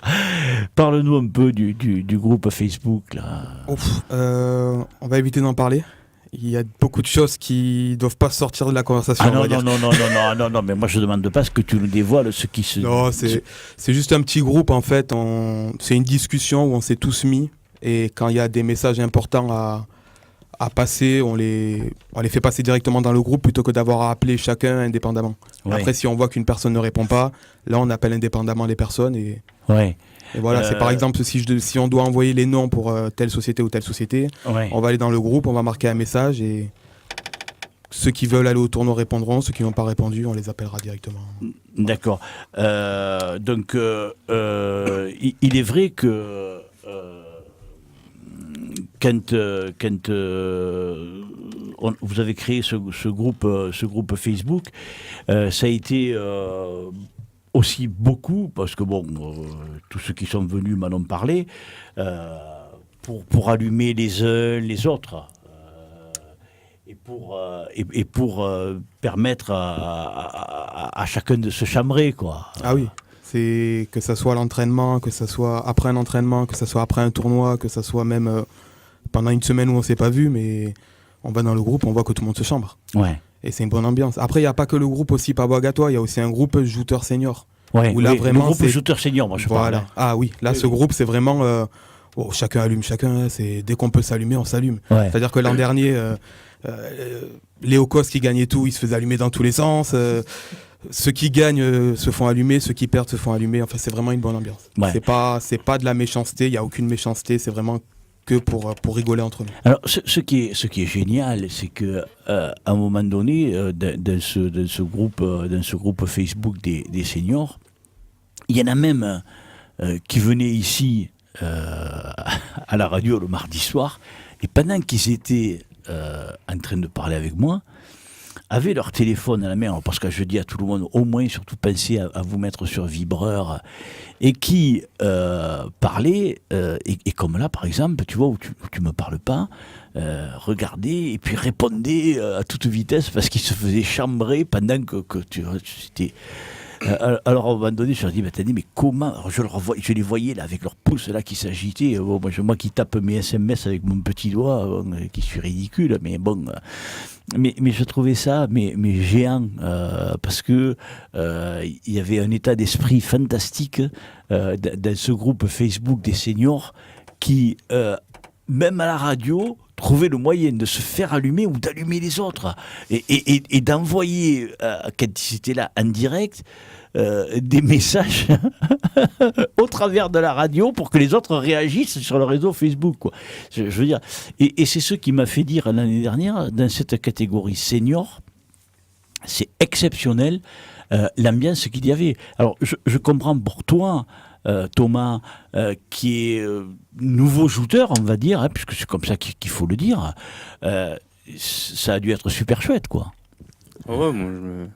Speaker 1: Parle-nous un peu du groupe Facebook. Là.
Speaker 6: On va éviter d'en parler. Il y a beaucoup de choses qui ne doivent pas sortir de la conversation.
Speaker 1: Non, mais moi je ne demande pas ce que tu nous dévoiles, ce qui se...
Speaker 6: Non, c'est juste un petit groupe en fait. C'est une discussion où on s'est tous mis. Et quand il y a des messages importants à passer, on les fait passer directement dans le groupe plutôt que d'avoir à appeler chacun indépendamment. Ouais. Après, si on voit qu'une personne ne répond pas, là on appelle indépendamment les personnes. Et voilà, c'est par exemple si on doit envoyer les noms pour telle société ou telle société, on va aller dans le groupe, on va marquer un message et ceux qui veulent aller au tournoi répondront, ceux qui n'ont pas répondu, on les appellera directement. D'accord.
Speaker 1: Donc, il est vrai que... Quand vous avez créé ce groupe Facebook, ça a été aussi beaucoup, parce que tous ceux qui sont venus m'en ont parlé, pour allumer les uns les autres, et pour permettre à chacun de se chambrer, quoi.
Speaker 6: Ah oui. C'est que ça soit l'entraînement, que ça soit après un entraînement, que ça soit après un tournoi, que ça soit même pendant une semaine où on ne s'est pas vu, mais on va dans le groupe, on voit que tout le monde se chambre.
Speaker 1: Ouais.
Speaker 6: Et c'est une bonne ambiance. Après, il n'y a pas que le groupe aussi Pabouagatois, il y a aussi un groupe jouteur senior.
Speaker 1: Ouais,
Speaker 6: où là, vraiment,
Speaker 1: le groupe jouteur senior, moi je parle.
Speaker 6: Ah oui, là ce groupe c'est vraiment chacun allume chacun, c'est dès qu'on peut s'allumer, on s'allume. Ouais. C'est-à-dire que l'an dernier, Léo Cos qui gagnait tout, il se faisait allumer dans tous les sens. Ceux qui gagnent se font allumer, ceux qui perdent se font allumer. Enfin, c'est vraiment une bonne ambiance. Ouais. C'est pas de la méchanceté, il n'y a aucune méchanceté, c'est vraiment que pour rigoler entre nous.
Speaker 1: Alors, ce qui est génial, c'est que à un moment donné, dans ce groupe Facebook des seniors, il y en a même qui venaient ici à la radio le mardi soir, et pendant qu'ils étaient en train de parler avec moi, avaient leur téléphone à la main, parce que je dis à tout le monde, au moins, surtout pensez à vous mettre sur vibreur, et qui parlaient, et comme là, par exemple, tu vois, où tu me parles pas, regardaient, et puis répondaient à toute vitesse, parce qu'ils se faisaient chambrer pendant que tu c'était... alors à un moment donné, je leur dis, mais comment? Alors, je les voyais là avec leurs pouces là qui s'agitaient. Moi qui tape mes SMS avec mon petit doigt, qui suis ridicule, mais bon. Mais je trouvais ça mais géant, parce que il y avait un état d'esprit fantastique dans ce groupe Facebook des seniors qui, même à la radio, trouver le moyen de se faire allumer ou d'allumer les autres et d'envoyer, quand c'était là en direct, des messages au travers de la radio pour que les autres réagissent sur le réseau Facebook, quoi. Je veux dire, et c'est ce qui m'a fait dire l'année dernière, dans cette catégorie senior, c'est exceptionnel l'ambiance qu'il y avait. Alors je comprends pour toi, Thomas, qui est nouveau shooter, on va dire, puisque c'est comme ça qu'il faut le dire, ça a dû être super chouette, quoi.
Speaker 5: Ouais, moi,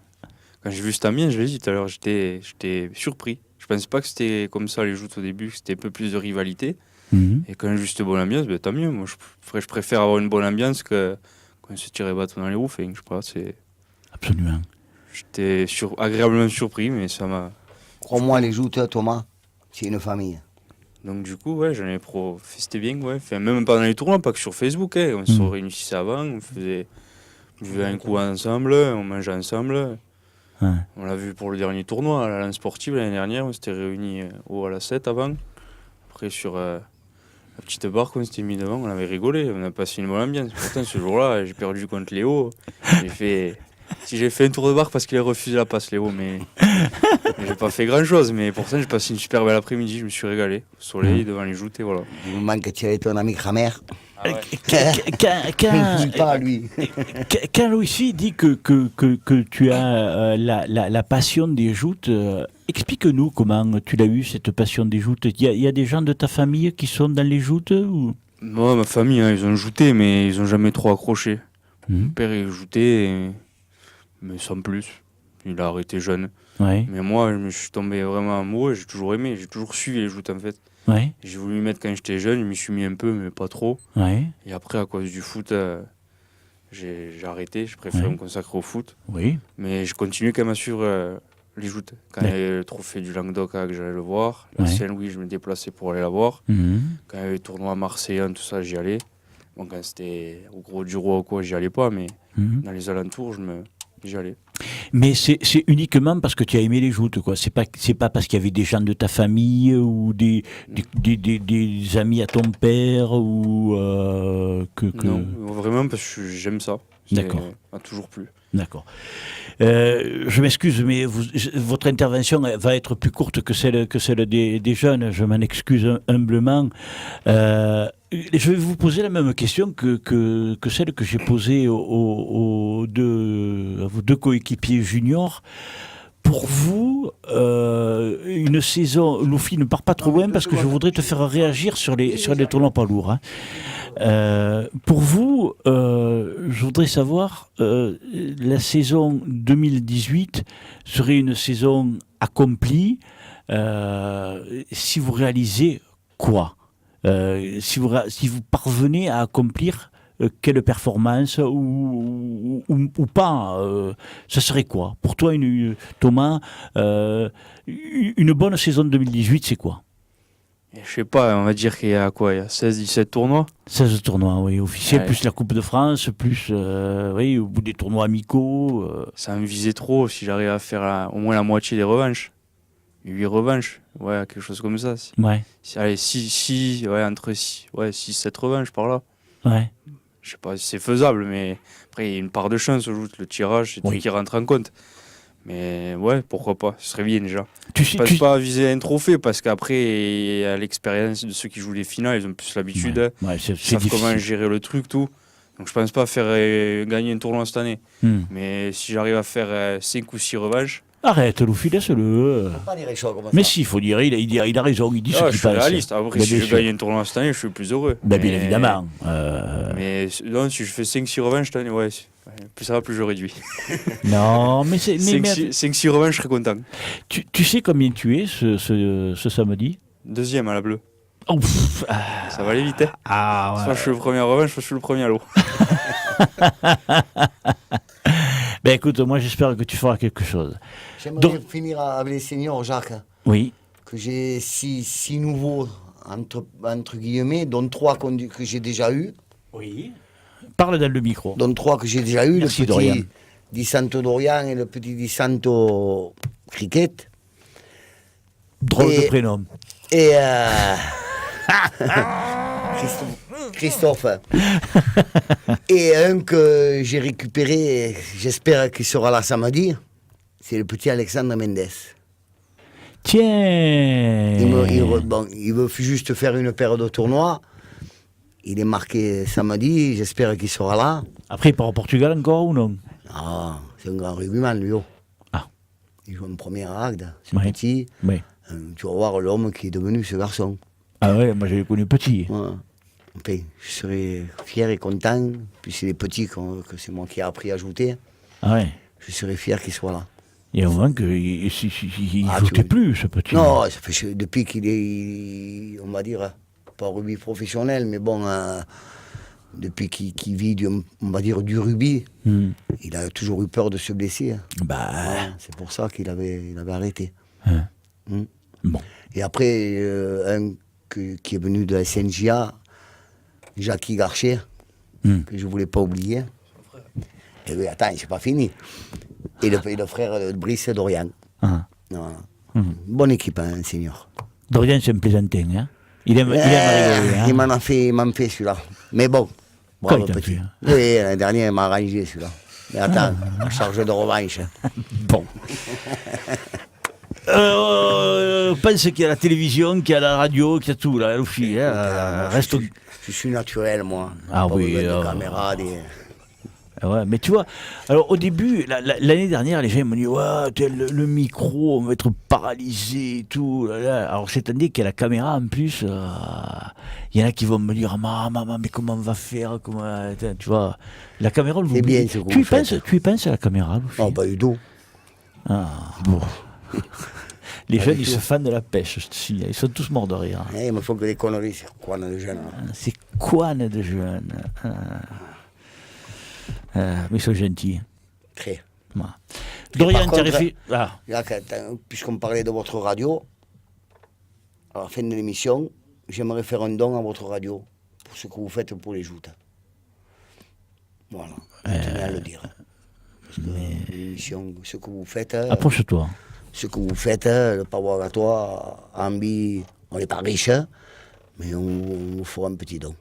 Speaker 5: quand j'ai vu cette ambiance, je l'ai dit tout à l'heure, j'étais surpris. Je pensais pas que c'était comme ça les joutes au début, que c'était un peu plus de rivalité. Et quand j'ai vu cette bonne ambiance, tant mieux. Moi, je préfère avoir une bonne ambiance que quand on se tire les bâtons dans les roues. Je sais pas, c'est...
Speaker 1: Absolument.
Speaker 5: J'étais agréablement surpris, mais ça m'a...
Speaker 2: Crois-moi, les joutes, Thomas, C'est une famille.
Speaker 5: Donc du coup, ouais, j'en ai profité bien, ouais. Enfin, même pendant les tournois, pas que sur Facebook, hein. On se réunissait avant, on buvait un coup ensemble, on mangeait ensemble.
Speaker 1: Ouais.
Speaker 5: On l'a vu pour le dernier tournoi, à la Lance Sportive, l'année dernière, on s'était réunis à la 7 avant. Après, sur la petite barre qu'on s'était mis devant, on avait rigolé, on a passé une bonne ambiance. Pourtant, ce jour-là, j'ai perdu contre Léo. J'ai fait un tour de barre parce qu'il a refusé la passe, Léo, mais j'ai pas fait grand-chose. Mais pourtant, j'ai passé une super belle après-midi, je me suis régalé. Au soleil, devant les joutes, et voilà.
Speaker 2: Du moment que tu avais ton ami Kramer.
Speaker 5: Ah ouais.
Speaker 2: Pas lui.
Speaker 1: Quand Louis dit que tu as la passion des joutes, explique-nous comment tu l'as eu, cette passion des joutes. Il y a des gens de ta famille qui sont dans les joutes ou...
Speaker 5: Moi, ma famille, hein, ils ont jouté, mais ils ont jamais trop accroché.
Speaker 1: Mhm.
Speaker 5: Mon père, il jouait, mais sans plus. Il a arrêté jeune.
Speaker 1: Ouais,
Speaker 5: Mais moi, je me suis tombé vraiment amoureux, j'ai toujours aimé, j'ai toujours suivi les joutes en fait.
Speaker 1: ouais,
Speaker 5: J'ai voulu m'y mettre quand j'étais jeune, je m'y suis mis un peu, mais pas trop.
Speaker 1: ouais,
Speaker 5: Et après, à cause du foot, j'ai arrêté, je préfère
Speaker 1: Ouais.
Speaker 5: me consacrer au foot.
Speaker 1: oui,
Speaker 5: Mais je continue quand même à suivre les joutes. Quand il y avait le trophée du Languedoc, que j'allais le voir. La
Speaker 1: Ouais.
Speaker 5: Saint-Louis, je me déplaçais pour aller la voir.
Speaker 1: Mhm.
Speaker 5: Quand il y avait le tournoi marseillais, tout ça, j'y allais. Bon, quand c'était au Gros du Roi ou quoi, j'y allais pas, mais
Speaker 1: Mhm.
Speaker 5: dans les alentours, j'y allais.
Speaker 1: Mais c'est uniquement parce que tu as aimé les joutes, quoi. C'est pas parce qu'il y avait des gens de ta famille ou des amis à ton père ou que...
Speaker 5: Non, vraiment, parce que j'aime ça.
Speaker 1: D'accord.
Speaker 5: M'a toujours plu.
Speaker 1: D'accord. Je m'excuse, mais votre intervention va être plus courte que celle des jeunes. Je m'en excuse humblement. Je vais vous poser la même question que celle que j'ai posée à vos deux coéquipiers juniors. Pour vous, une saison, Loufi, ne part pas trop loin parce que je voudrais te faire réagir sur les tournois pas lourds. Hein. Pour vous, je voudrais savoir, la saison 2018 serait une saison accomplie si vous réalisez quoi si vous parvenez à accomplir quelle performance ou pas ça serait quoi pour toi, Thomas, une bonne saison 2018, c'est quoi?
Speaker 5: Et je sais pas, on va dire qu'il y a quoi, il y a 16-17 tournois.
Speaker 1: 16 tournois, oui, officiels,
Speaker 5: Ouais.
Speaker 1: plus la Coupe de France, plus oui, au bout des tournois amicaux.
Speaker 5: Ça me visait trop si j'arrive à faire au moins la moitié des revanches. 8 revanches, ouais, quelque chose comme ça.
Speaker 1: Ouais,
Speaker 5: Allez, 6, ouais, entre 6-7 revanches par là.
Speaker 1: ouais.
Speaker 5: Je sais pas si c'est faisable, mais après, il y a une part de chance, le tirage, c'est tout
Speaker 1: Oui.
Speaker 5: qui rentre en compte. Mais ouais, pourquoi pas, ce serait bien déjà.
Speaker 1: Tu
Speaker 5: Je
Speaker 1: sais,
Speaker 5: pense pas à viser un trophée parce qu'après, à l'expérience de ceux qui jouent les finales, ils ont plus l'habitude.
Speaker 1: ouais, c'est
Speaker 5: Ils savent comment
Speaker 1: difficile.
Speaker 5: gérer le truc, tout. Donc je pense pas faire gagner un tournoi cette année. Mais si j'arrive à faire 5 ou 6 revanches.
Speaker 1: Arrête, Loufi, laisse-le.
Speaker 2: Pas dire les choses comme ça.
Speaker 1: Mais si, il faut dire, il a raison, il dit ce
Speaker 5: Je
Speaker 1: qu'il
Speaker 5: suis
Speaker 1: pense.
Speaker 5: réaliste. Après,
Speaker 1: Mais
Speaker 5: si
Speaker 1: bien
Speaker 5: je
Speaker 1: sûr.
Speaker 5: gagne un tournoi cette année, je suis plus heureux.
Speaker 1: Ben, bien évidemment.
Speaker 5: Mais non, si je fais 5-6 revanches cette année, ouais, plus ça va, plus je réduis.
Speaker 1: Non, mais c'est. mais
Speaker 5: 5-6 revanches, je serais content.
Speaker 1: tu sais combien tu es ce samedi?
Speaker 5: Deuxième à la bleue.
Speaker 1: Oh,
Speaker 5: Ça va aller vite, hein.
Speaker 1: ah, ouais.
Speaker 5: Soit je suis le premier à revanche, soit je suis le premier à l'eau.
Speaker 1: Ben écoute, moi j'espère que tu feras quelque chose.
Speaker 2: J'aimerais
Speaker 1: Donc-
Speaker 2: finir avec les seniors, Jacques.
Speaker 1: Oui.
Speaker 2: Que j'ai 6 nouveaux, entre guillemets, dont 3 que j'ai déjà eu.
Speaker 1: Oui. Parle dans le micro.
Speaker 2: Dont 3 que j'ai déjà eu.
Speaker 1: Merci,
Speaker 2: le
Speaker 1: Dorian.
Speaker 2: petit Di Santo Dorian et le petit Di Santo Cricket.
Speaker 1: Drôle
Speaker 2: Et-
Speaker 1: de prénom.
Speaker 2: Et Christophe. Et un que j'ai récupéré, j'espère qu'il sera là samedi, c'est le petit Alexandre Mendes.
Speaker 1: Tiens.
Speaker 2: Il veut juste faire une paire de tournois. Il est marqué samedi, j'espère qu'il sera là.
Speaker 1: Après, il part au Portugal encore ou non?
Speaker 2: Ah, c'est un grand rugbyman, lui. Oh.
Speaker 1: Ah.
Speaker 2: Il joue en première Agde, c'est
Speaker 1: Ouais.
Speaker 2: petit.
Speaker 1: Oui.
Speaker 2: Tu vas voir l'homme qui est devenu ce garçon.
Speaker 1: Ah ouais, moi j'avais connu petit.
Speaker 2: Ouais. Enfin, je serais fier et content. Puis c'est les petits que c'est moi qui ai appris à jouer.
Speaker 1: Ah ouais.
Speaker 2: Je serais fier qu'il soit là.
Speaker 1: Il y a un moment qu'il ne
Speaker 2: Ah,
Speaker 1: jouait
Speaker 2: tu-
Speaker 1: plus, ce petit.
Speaker 2: Non, ça fait depuis qu'il est, on va dire, pas rugby professionnel, mais bon, depuis qu'il vit, on va dire, du rugby, il a toujours eu peur de se blesser.
Speaker 1: Bah.
Speaker 2: Voilà, c'est pour ça qu'il avait arrêté.
Speaker 1: Hein. Bon.
Speaker 2: Et après, un qui est venu de la SNJA, Jackie Garcher, que je ne voulais pas oublier. Et oui, attends, c'est pas fini. Et le frère de Brice Dorian.
Speaker 1: Ah.
Speaker 2: Bonne équipe, hein, senior.
Speaker 1: Dorian, c'est un plaisantin, hein. Il aime rigoler, hein.
Speaker 2: Il m'en fait celui-là. Mais bon, bravo petit. Oui, l'année dernière, il m'a arrangé celui-là. Mais attends, la charge de revanche.
Speaker 1: Bon. Pense qu'il y a la télévision, qu'il y a la radio, qu'il y a tout, là, Loufi. Reste...
Speaker 2: Je suis naturel, moi.
Speaker 1: Ah
Speaker 2: pas
Speaker 1: oui.
Speaker 2: Des caméras, des...
Speaker 1: Ouais, mais tu vois, alors au début, l'année dernière, les gens m'ont dit ouais, le micro, on va être paralysé et tout. Alors cette année qu'il y a la caméra en plus, il y en a qui vont me dire maman, mais comment on va faire, tu vois, la caméra,
Speaker 2: c'est bien ce que vous faites.
Speaker 1: Tu y penses à la caméra, Loufi?
Speaker 2: Non, pas du tout.
Speaker 1: Ah, bon. Les jeunes, ils se fanent de la pêche, je te signale. Ils sont tous morts de rire.
Speaker 2: Il me faut que des conneries, c'est quoi de jeunes.
Speaker 1: C'est quoi de jeunes? Mais ils sont gentils.
Speaker 2: Très.
Speaker 1: Voilà. Dorian, tu as réfléchi.
Speaker 2: Puisqu'on parlait de votre radio, à la fin de l'émission, j'aimerais faire un don à votre radio pour ce que vous faites pour les joutes. Voilà, je tenais à le dire. Parce que l'émission, ce que vous faites.
Speaker 1: Approche-toi.
Speaker 2: Ce que vous faites, le Pavois-Gatois, Ambi, on n'est pas riche, mais on vous fera un petit don.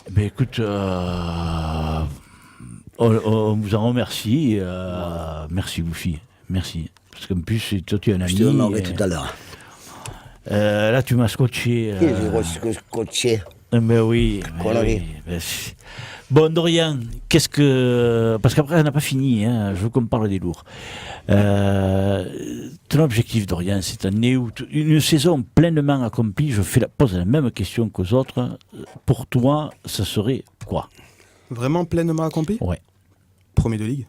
Speaker 1: Ben écoute, on vous en remercie. Merci, Loufi. Merci. Parce qu'en plus, toi, tu es un ami.
Speaker 2: Je te donnerai tout à l'heure.
Speaker 1: Là, tu m'as scotché.
Speaker 2: J'ai scotché.
Speaker 1: Ben oui. Bon, Dorian, qu'est-ce que... Parce qu'après, on n'a pas fini. Hein. Je veux qu'on parle des lourds. Ton objectif, Dorian, cette année, une saison pleinement accomplie, pose la même question qu'aux autres. Pour toi, ça serait quoi?
Speaker 6: Vraiment pleinement accompli?
Speaker 1: Ouais.
Speaker 6: Premier de ligue.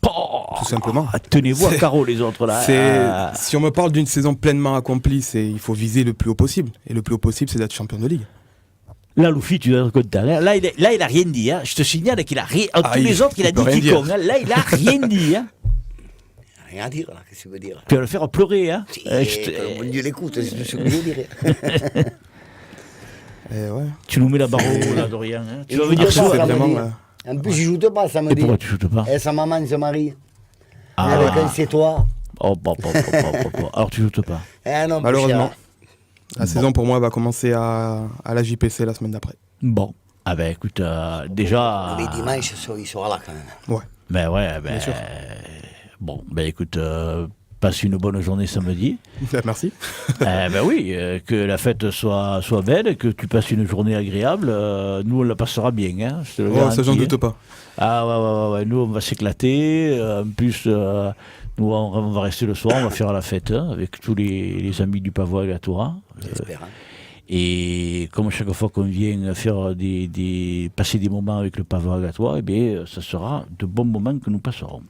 Speaker 6: Tout simplement.
Speaker 1: Tenez-vous à carreau, les autres, là.
Speaker 6: Si on me parle d'une saison pleinement accomplie, il faut viser le plus haut possible. Et le plus haut possible, c'est d'être champion de ligue.
Speaker 1: Là, Loufi, tu dois être content. Là, il a rien dit. Hein. Je te signale qu'il a rien. Tous les autres, il a dit quiconque. Hein. Là, il a rien dit. Hein.
Speaker 2: Rien à dire, là. Qu'est-ce que tu veux dire?
Speaker 1: Tu vas le faire pleurer. Hein.
Speaker 2: Mon Dieu l'écoute, c'est ce que je dirais.
Speaker 6: Ouais.
Speaker 1: Tu nous mets la barre haut, là, Dorian. Hein. Tu vas venir
Speaker 2: soir.
Speaker 6: Vraiment.
Speaker 2: En plus, je joue pas samedi.
Speaker 1: Et pourquoi tu joues pas?
Speaker 2: Et sa maman se marie. Avec un c'est toi.
Speaker 1: Alors, tu joues pas?
Speaker 2: Non,
Speaker 6: malheureusement. La saison pour moi va commencer à la JPC la semaine d'après.
Speaker 1: Bon. Ah ben écoute, déjà...
Speaker 2: Mais dimanche, il sera là quand même.
Speaker 6: Ouais.
Speaker 1: Ben ouais, bien sûr. Bon, ben écoute, passe une bonne journée samedi.
Speaker 6: Merci.
Speaker 1: Ben oui, que la fête soit belle, que tu passes une journée agréable. Nous, on la passera bien. Hein, je te le garantis,
Speaker 6: ça, j'en doute pas.
Speaker 1: Ah ouais. Nous, on va s'éclater. En plus... nous, on va rester le soir, on va faire la fête avec tous les amis du Pavois-Gatois.
Speaker 2: J'espère.
Speaker 1: Et comme chaque fois qu'on vient faire passer des moments avec le Pavois-Gatois, eh bien, ça sera de bons moments que nous passerons.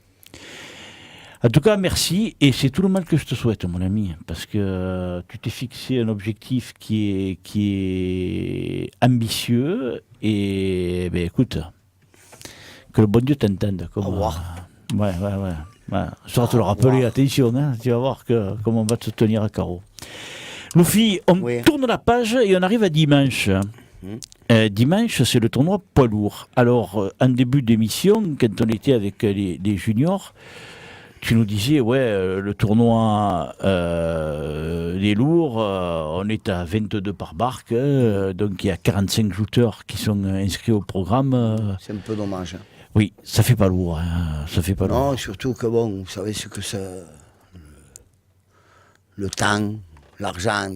Speaker 1: En tout cas, merci, et c'est tout le mal que je te souhaite, mon ami, parce que tu t'es fixé un objectif qui est ambitieux, et ben, écoute, que le bon Dieu t'entende.
Speaker 2: Au revoir.
Speaker 1: Ouais. Ça va te le rappeler, attention, hein, tu vas voir comment on va te tenir à carreau. Loufi, on tourne la page et on arrive à dimanche. Dimanche, c'est le tournoi poids lourd. Alors, en début d'émission, quand on était avec les juniors, tu nous disais, le tournoi des lourds, on est à 22 par barque, donc il y a 45 jouteurs qui sont inscrits au programme.
Speaker 2: C'est un peu dommage.
Speaker 1: Oui, ça fait pas lourd. Hein. Ça fait pas lourd.
Speaker 2: Non, surtout que bon, vous savez ce que c'est. Le temps, l'argent,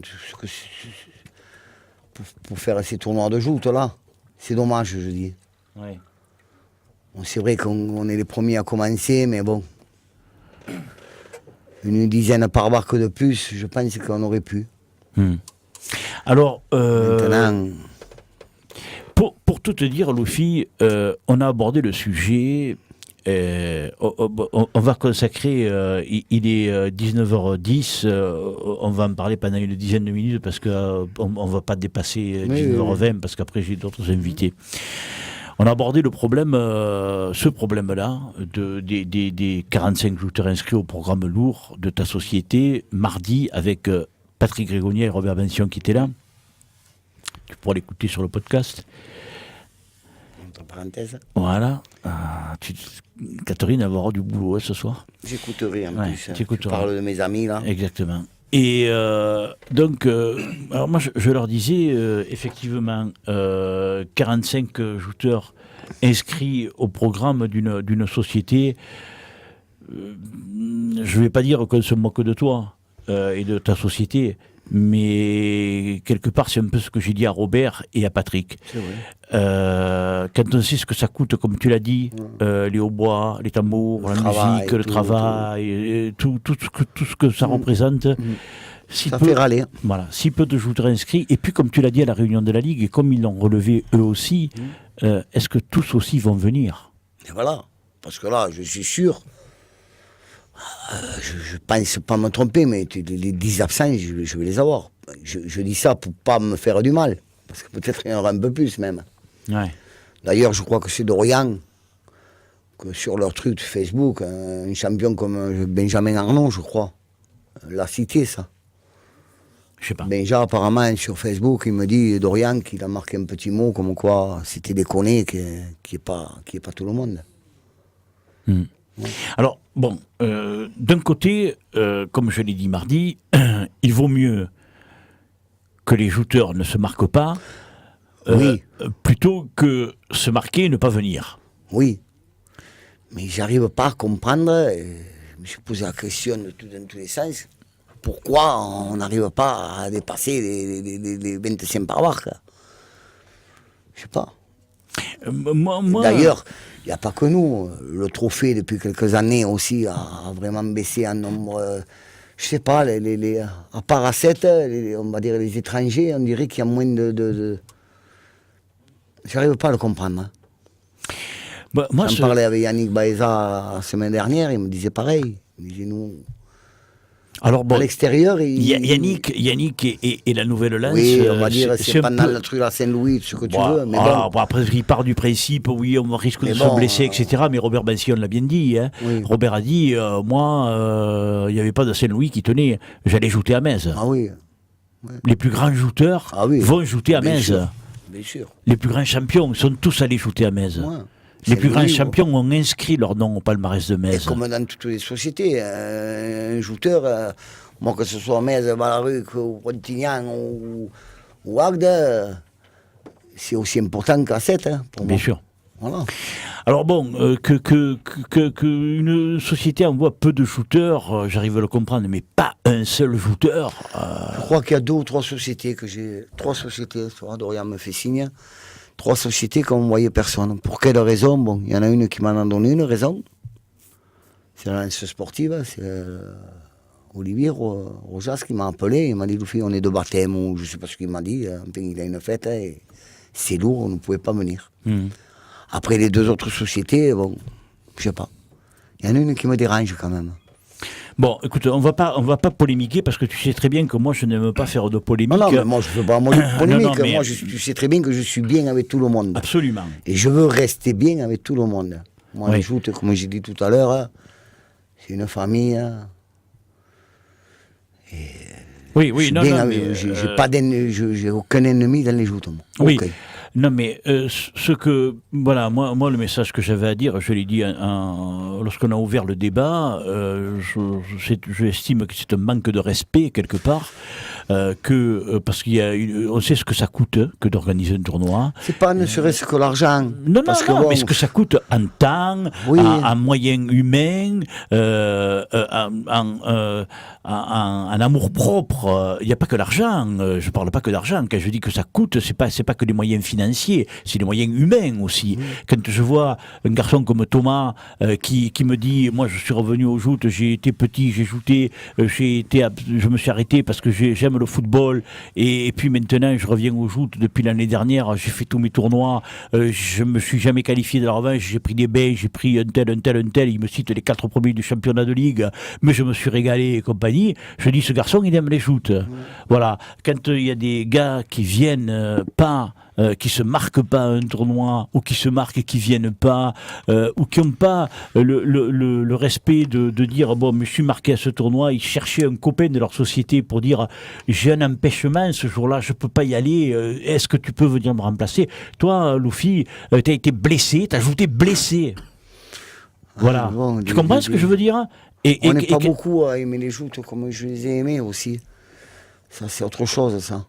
Speaker 2: pour faire ces tournois de joute là. C'est dommage, je dis.
Speaker 1: Oui.
Speaker 2: Bon, c'est vrai qu'on est les premiers à commencer, mais bon. Une dizaine par barque de plus, je pense qu'on aurait pu.
Speaker 1: Alors,
Speaker 2: maintenant.
Speaker 1: Pour tout te dire, Loufi, on a abordé le sujet. On va consacrer, il est 19h10, on va en parler pendant une dizaine de minutes parce qu'on ne va pas dépasser 19h20 parce qu'après j'ai d'autres invités. On a abordé le problème, ce problème-là, des 45 jouteurs inscrits au programme lourd de ta société, mardi, avec Patrick Grégonier et Robert Bension qui étaient là. Tu pourras l'écouter sur le podcast.
Speaker 2: Entre parenthèses.
Speaker 1: Voilà. Catherine, elle va avoir du boulot ce soir.
Speaker 2: J'écouterai en plus.
Speaker 1: Tu
Speaker 2: parles de mes amis là.
Speaker 1: Exactement. Et donc, alors moi je leur disais, effectivement, 45 jouteurs inscrits au programme d'une société, je ne vais pas dire qu'on se moque de toi et de ta société, mais quelque part c'est un peu ce que j'ai dit à Robert et à Patrick.
Speaker 2: C'est vrai.
Speaker 1: Quand on sait ce que ça coûte, comme tu l'as dit, les hautbois, les tambours, la musique, le travail, et tout ce que ça représente,
Speaker 2: ça fait râler.
Speaker 1: Voilà, si peu de jouteurs inscrits, et puis comme tu l'as dit à la réunion de la Ligue, et comme ils l'ont relevé eux aussi, est-ce que tous aussi vont venir?
Speaker 2: Et voilà, parce que là, je suis sûr, je pense pas me tromper, mais les 10 absents, je vais les avoir. Je dis ça pour pas me faire du mal, parce que peut-être il y en aura un peu plus même.
Speaker 1: Ouais.
Speaker 2: D'ailleurs, je crois que c'est Dorian, que sur leur truc de Facebook, un champion comme Benjamin Arnaud, je crois, l'a cité ça.
Speaker 1: Je sais pas.
Speaker 2: Benja, apparemment, sur Facebook, il me dit, Dorian, qu'il a marqué un petit mot comme quoi c'était déconné, qu'il n'y ait pas tout le monde.
Speaker 1: Alors, bon, d'un côté, comme je l'ai dit mardi, il vaut mieux que les jouteurs ne se marquent pas,
Speaker 2: Oui.
Speaker 1: plutôt que se marquer et ne pas venir.
Speaker 2: Oui, mais j'arrive pas à comprendre, je me suis posé la question dans tous les sens, pourquoi on n'arrive pas à dépasser les 25 par barque. Je sais pas.
Speaker 1: Moi,
Speaker 2: D'ailleurs, il n'y a pas que nous. Le trophée, depuis quelques années aussi, a vraiment baissé en nombre. Je sais pas, à part à 7, on va dire les étrangers, on dirait qu'il y a moins de... J'arrive pas à le comprendre. Hein.
Speaker 1: bah, moi,
Speaker 2: J'en parlais avec Yannick Baeza la semaine dernière, il me disait pareil. Il me disait, nous,
Speaker 1: alors, bon,
Speaker 2: à l'extérieur,
Speaker 1: Yannick et la nouvelle lance.
Speaker 2: oui, on va dire, c'est
Speaker 1: un
Speaker 2: pendant
Speaker 1: peu-
Speaker 2: le truc à Saint-Louis, ce que tu
Speaker 1: Bon,
Speaker 2: veux. Mais
Speaker 1: alors,
Speaker 2: bon,
Speaker 1: bon, après, il part du principe, oui, on risque de
Speaker 2: Mais
Speaker 1: se
Speaker 2: bon,
Speaker 1: blesser, etc. Mais Robert Bension l'a bien dit. Hein.
Speaker 2: Oui.
Speaker 1: Robert a dit, moi, il n'y avait pas de Saint-Louis qui tenait. J'allais jouter à Metz.
Speaker 2: ah oui,
Speaker 1: Les plus grands jouteurs
Speaker 2: Ah oui.
Speaker 1: vont jouter à
Speaker 2: Bien
Speaker 1: Metz.
Speaker 2: sûr. bien sûr.
Speaker 1: Les plus grands champions sont tous allés shooter à Metz.
Speaker 2: Ouais.
Speaker 1: Les plus grands
Speaker 2: Saint-Louis,
Speaker 1: champions ont inscrit leur nom au palmarès de
Speaker 2: Et
Speaker 1: Metz.
Speaker 2: comme dans toutes les sociétés, un shooter, moi que ce soit à Metz, Ballaruc, ou Pontignan ou Agde, c'est aussi important qu'à 7, hein, pour
Speaker 1: Bien
Speaker 2: moi.
Speaker 1: sûr.
Speaker 2: Voilà.
Speaker 1: Alors bon, que une société envoie peu de shooters, j'arrive à le comprendre, mais pas un seul shooter.
Speaker 2: Je crois qu'il y a 2 ou 3 sociétés que j'ai. 3 sociétés, tu vois, Dorian me fait signe. 3 sociétés qui n'ont envoyé personne. Pour quelle raison? Bon, il y en a une qui m'en a donné une raison. C'est la lance sportive, c'est Olivier Rojas qui m'a appelé. Il m'a dit, Luffy, on est de baptême, ou je ne sais pas ce qu'il m'a dit. Enfin, il a une fête, hein, et c'est lourd, on ne pouvait pas venir. Après, les 2 autres sociétés, bon, je sais pas. Il y en a une qui me dérange quand même.
Speaker 1: Bon, écoute, on va pas polémiquer parce que tu sais très bien que moi je n'aime pas faire de polémique.
Speaker 2: Non, mais moi, je ne veux pas polémique.
Speaker 1: Non, mais-
Speaker 2: Moi, tu sais très bien que je suis bien avec tout le monde.
Speaker 1: Absolument.
Speaker 2: Et je veux rester bien avec tout le monde. Moi,
Speaker 1: Oui.
Speaker 2: les joutes, comme j'ai dit tout à l'heure, hein, c'est une famille. Hein.
Speaker 1: Oui,
Speaker 2: Je
Speaker 1: oui,
Speaker 2: suis
Speaker 1: non,
Speaker 2: bien
Speaker 1: non,
Speaker 2: avec-
Speaker 1: mais,
Speaker 2: j'ai aucun ennemi dans les joutes. Moi.
Speaker 1: Oui.
Speaker 2: Aucun.
Speaker 1: Non, mais ce que. Voilà, moi, le message que j'avais à dire, je l'ai dit lorsqu'on a ouvert le débat, j'estime que c'est un manque de respect, quelque part, parce qu'on sait ce que ça coûte que d'organiser un tournoi.
Speaker 2: C'est pas ne serait-ce que l'argent.
Speaker 1: Non,
Speaker 2: Parce
Speaker 1: non,
Speaker 2: que
Speaker 1: non,
Speaker 2: bon,
Speaker 1: mais ce que ça coûte en temps,
Speaker 2: Oui.
Speaker 1: en moyens humains, en amour propre. Il n'y a pas que l'argent. Je ne parle pas que d'argent. Quand je dis que ça coûte, c'est pas que des moyens financiers, c'est des moyens humains aussi. Quand je vois un garçon comme Thomas qui me dit, moi je suis revenu aux joutes, j'ai été petit, j'ai jouté, je me suis arrêté parce que j'aime le football et puis maintenant je reviens aux joutes depuis l'année dernière, j'ai fait tous mes tournois, je me suis jamais qualifié de la revanche, j'ai pris des bains, j'ai pris un tel, il me cite les 4 premiers du championnat de ligue, mais je me suis régalé et compagnie. Je dis, ce garçon il aime les joutes. Voilà, quand il y a des gars qui viennent pas qui se marquent pas à un tournoi, ou qui se marquent et qui viennent pas, ou qui n'ont pas le respect de dire bon, je suis marqué à ce tournoi, ils cherchaient un copain de leur société pour dire j'ai un empêchement ce jour-là, je peux pas y aller, est-ce que tu peux venir me remplacer? Toi, Luffy, tu as été blessé, tu as ajouté blessé. Voilà.
Speaker 2: Bon,
Speaker 1: tu comprends ce que je veux dire?
Speaker 2: On n'est pas beaucoup à aimer les joutes comme je les ai aimées aussi. Ça, c'est autre chose, ça.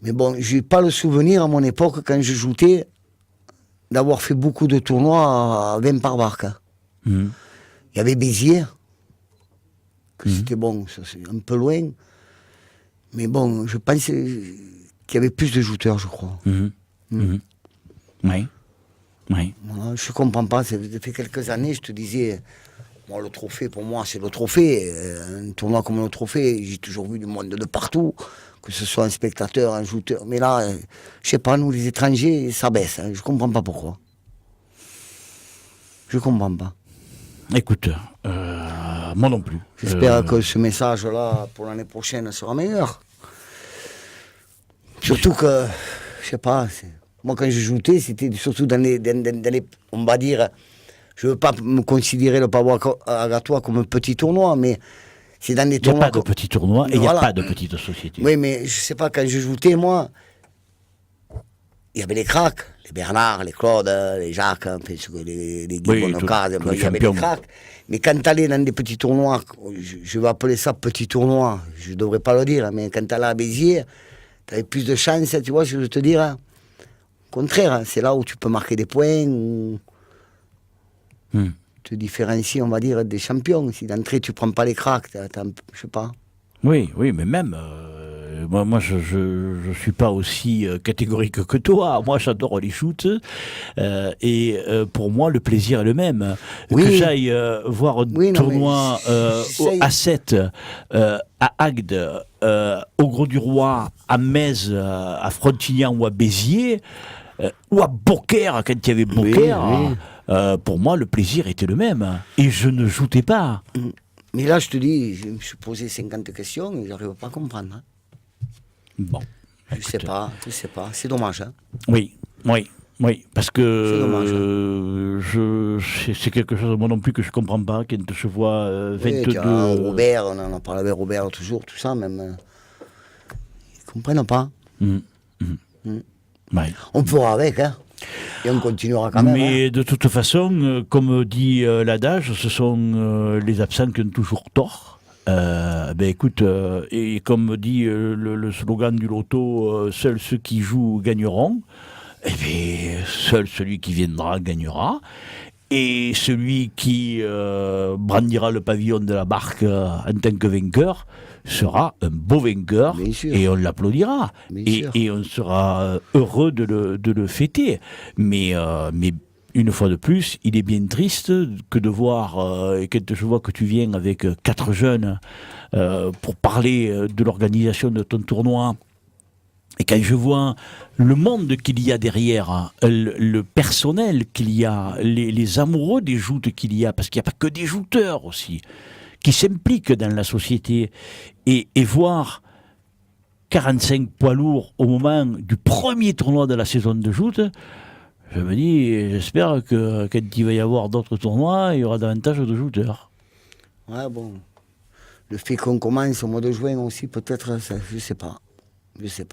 Speaker 2: Mais bon, j'ai pas le souvenir à mon époque, quand je joutais, d'avoir fait beaucoup de tournois à 20 par barque. Il y avait Béziers, que c'était bon, ça c'est un peu loin. Mais bon, je pense qu'il y avait plus de jouteurs, je crois.
Speaker 1: Oui. Oui.
Speaker 2: Voilà, je comprends pas, ça fait quelques années, je te disais, moi, le trophée, pour moi, c'est le trophée. Un tournoi comme le trophée, j'ai toujours vu du monde de partout, que ce soit un spectateur, un jouteur. Mais là, je sais pas, nous, les étrangers, ça baisse. Je comprends pas pourquoi. Je comprends pas.
Speaker 1: Écoute, moi non plus.
Speaker 2: J'espère que ce message-là, pour l'année prochaine, sera meilleur. Surtout que, je sais pas, moi, quand je jouais, c'était surtout dans les, on va dire, je veux pas me considérer le Pavo Agatois comme un petit tournoi, mais c'est dans des tournois.
Speaker 1: Il n'y a pas de petits tournois et il n'y a pas de petites sociétés.
Speaker 2: Oui, mais je sais pas, quand je jouais, moi, il y avait les cracks, les Bernard, les Claude, les Jacques, les Guy Bonocard, il y avait les cracks. Mais quand tu allais dans des petits tournois, je vais appeler ça petits tournois, je ne devrais pas le dire, mais quand tu allais à Béziers, tu avais plus de chance, tu vois, je veux te dire. Hein. Au contraire, c'est là où tu peux marquer des points, où te différencier, on va dire, des champions. Si d'entrée tu prends pas les cracks, je sais pas.
Speaker 1: Oui, mais même, moi je suis pas aussi catégorique que toi. Moi, j'adore les shoots. Et pour moi, le plaisir est le même.
Speaker 2: Oui.
Speaker 1: Que j'aille voir un tournoi à 7, à Agde, au Gros du Roi, à Metz, à Frontignan ou à Béziers, ou à Beaucaire, quand il y avait Beaucaire, pour moi, le plaisir était le même. Et je ne joutais pas.
Speaker 2: Mais là, je te dis, je me suis posé 50 questions et je n'arrive pas à comprendre. Hein.
Speaker 1: Bon.
Speaker 2: Je sais pas. C'est dommage. Hein.
Speaker 1: Oui, parce que c'est quelque chose, moi non plus, que je ne comprends pas, quand je vois 22...
Speaker 2: Robert, on en a parlé avec Robert toujours, tout ça, même. Ils ne comprennent pas.
Speaker 1: Ouais.
Speaker 2: On fera avec, hein. Et on continuera quand même.
Speaker 1: Mais de toute façon, comme dit l'adage, ce sont les absents qui ont toujours tort. Écoute, et comme dit le slogan du loto, seuls ceux qui jouent gagneront. Eh bien, seul celui qui viendra gagnera. Et celui qui brandira le pavillon de la barque en tant que vainqueur sera un beau vainqueur et on l'applaudira et on sera heureux de le fêter. Mais une fois de plus, il est bien triste que de voir, quand je vois que tu viens avec 4 jeunes pour parler de l'organisation de ton tournoi, et quand je vois le monde qu'il y a derrière, le personnel qu'il y a, les amoureux des joutes qu'il y a, parce qu'il n'y a pas que des jouteurs aussi, qui s'impliquent dans la société, et voir 45 poids lourds au moment du premier tournoi de la saison de joute, je me dis, j'espère que quand il va y avoir d'autres tournois, il y aura davantage de jouteurs.
Speaker 2: Ouais, bon. Le fait qu'on commence au mois de juin aussi, peut-être, je sais pas. C'est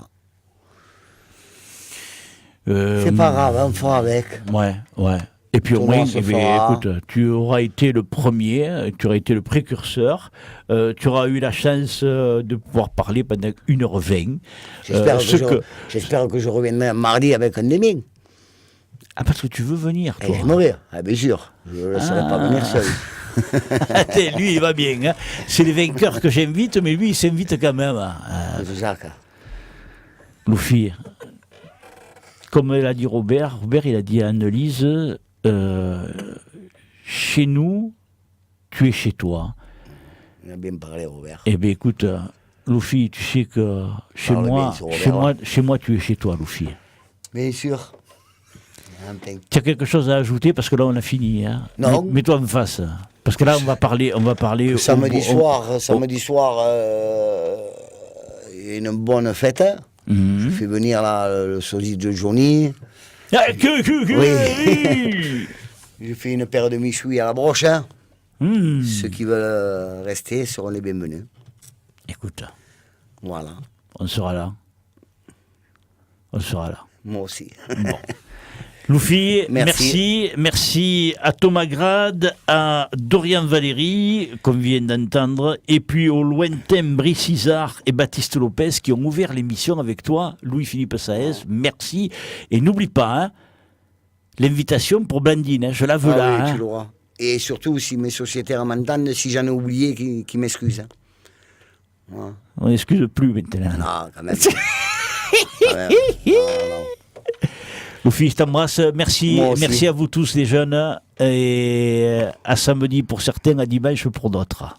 Speaker 2: pas grave, on fera avec.
Speaker 1: Ouais. Et puis au moins, écoute, tu auras été le premier, tu auras été le précurseur, tu auras eu la chance de pouvoir parler pendant 1h20.
Speaker 2: J'espère que je reviendrai mardi avec un demi.
Speaker 1: Ah, parce que tu veux venir, toi.
Speaker 2: Je vais mourir, bien sûr. Je ne laisserai pas venir seul.
Speaker 1: Lui, il va bien. Hein. C'est les vainqueurs que j'invite, mais lui, il s'invite quand même.
Speaker 2: Jacques.
Speaker 1: Luffy, comme l'a dit Robert, il a dit à Annelise, chez nous, tu es chez toi.
Speaker 2: Il a bien parlé, Robert.
Speaker 1: Eh bien, écoute, Luffy, tu sais que chez moi, tu es chez toi, Luffy.
Speaker 2: Bien sûr.
Speaker 1: Tu as quelque chose à ajouter parce que là, on a fini. Hein.
Speaker 2: Non.
Speaker 1: Mets-toi en face. Parce que là, on va parler.
Speaker 2: Samedi soir, il y a une bonne fête. Je fais venir là le sosie de Johnny.
Speaker 1: Ah,
Speaker 2: Oui. J'ai fait une paire de michouilles à la broche. Hein. Ceux qui veulent rester seront les bienvenus.
Speaker 1: Écoute,
Speaker 2: Voilà.
Speaker 1: on sera là. On sera là.
Speaker 2: Moi aussi.
Speaker 1: Bon. Loufi,
Speaker 2: Merci.
Speaker 1: merci à Thomas Grade, à Dorian Valéry, qu'on vient d'entendre, et puis au lointain Brice Isard et Baptiste Lopez qui ont ouvert l'émission avec toi, Louis-Philippe Saez. Merci. Et n'oublie pas, hein, l'invitation pour Blandine, hein, je la veux là.
Speaker 2: Oui,
Speaker 1: Hein.
Speaker 2: tu l'auras. Et surtout, si mes sociétaires m'entendent, si j'en ai oublié, qu'ils m'excusent. Hein. Voilà.
Speaker 1: On n'excuse plus maintenant.
Speaker 2: Non, quand même. Quand même. Non.
Speaker 1: Loufi, je t'embrasse. Merci,
Speaker 2: Moi aussi.
Speaker 1: merci à vous tous les jeunes. Et à samedi pour certains, à dimanche pour d'autres.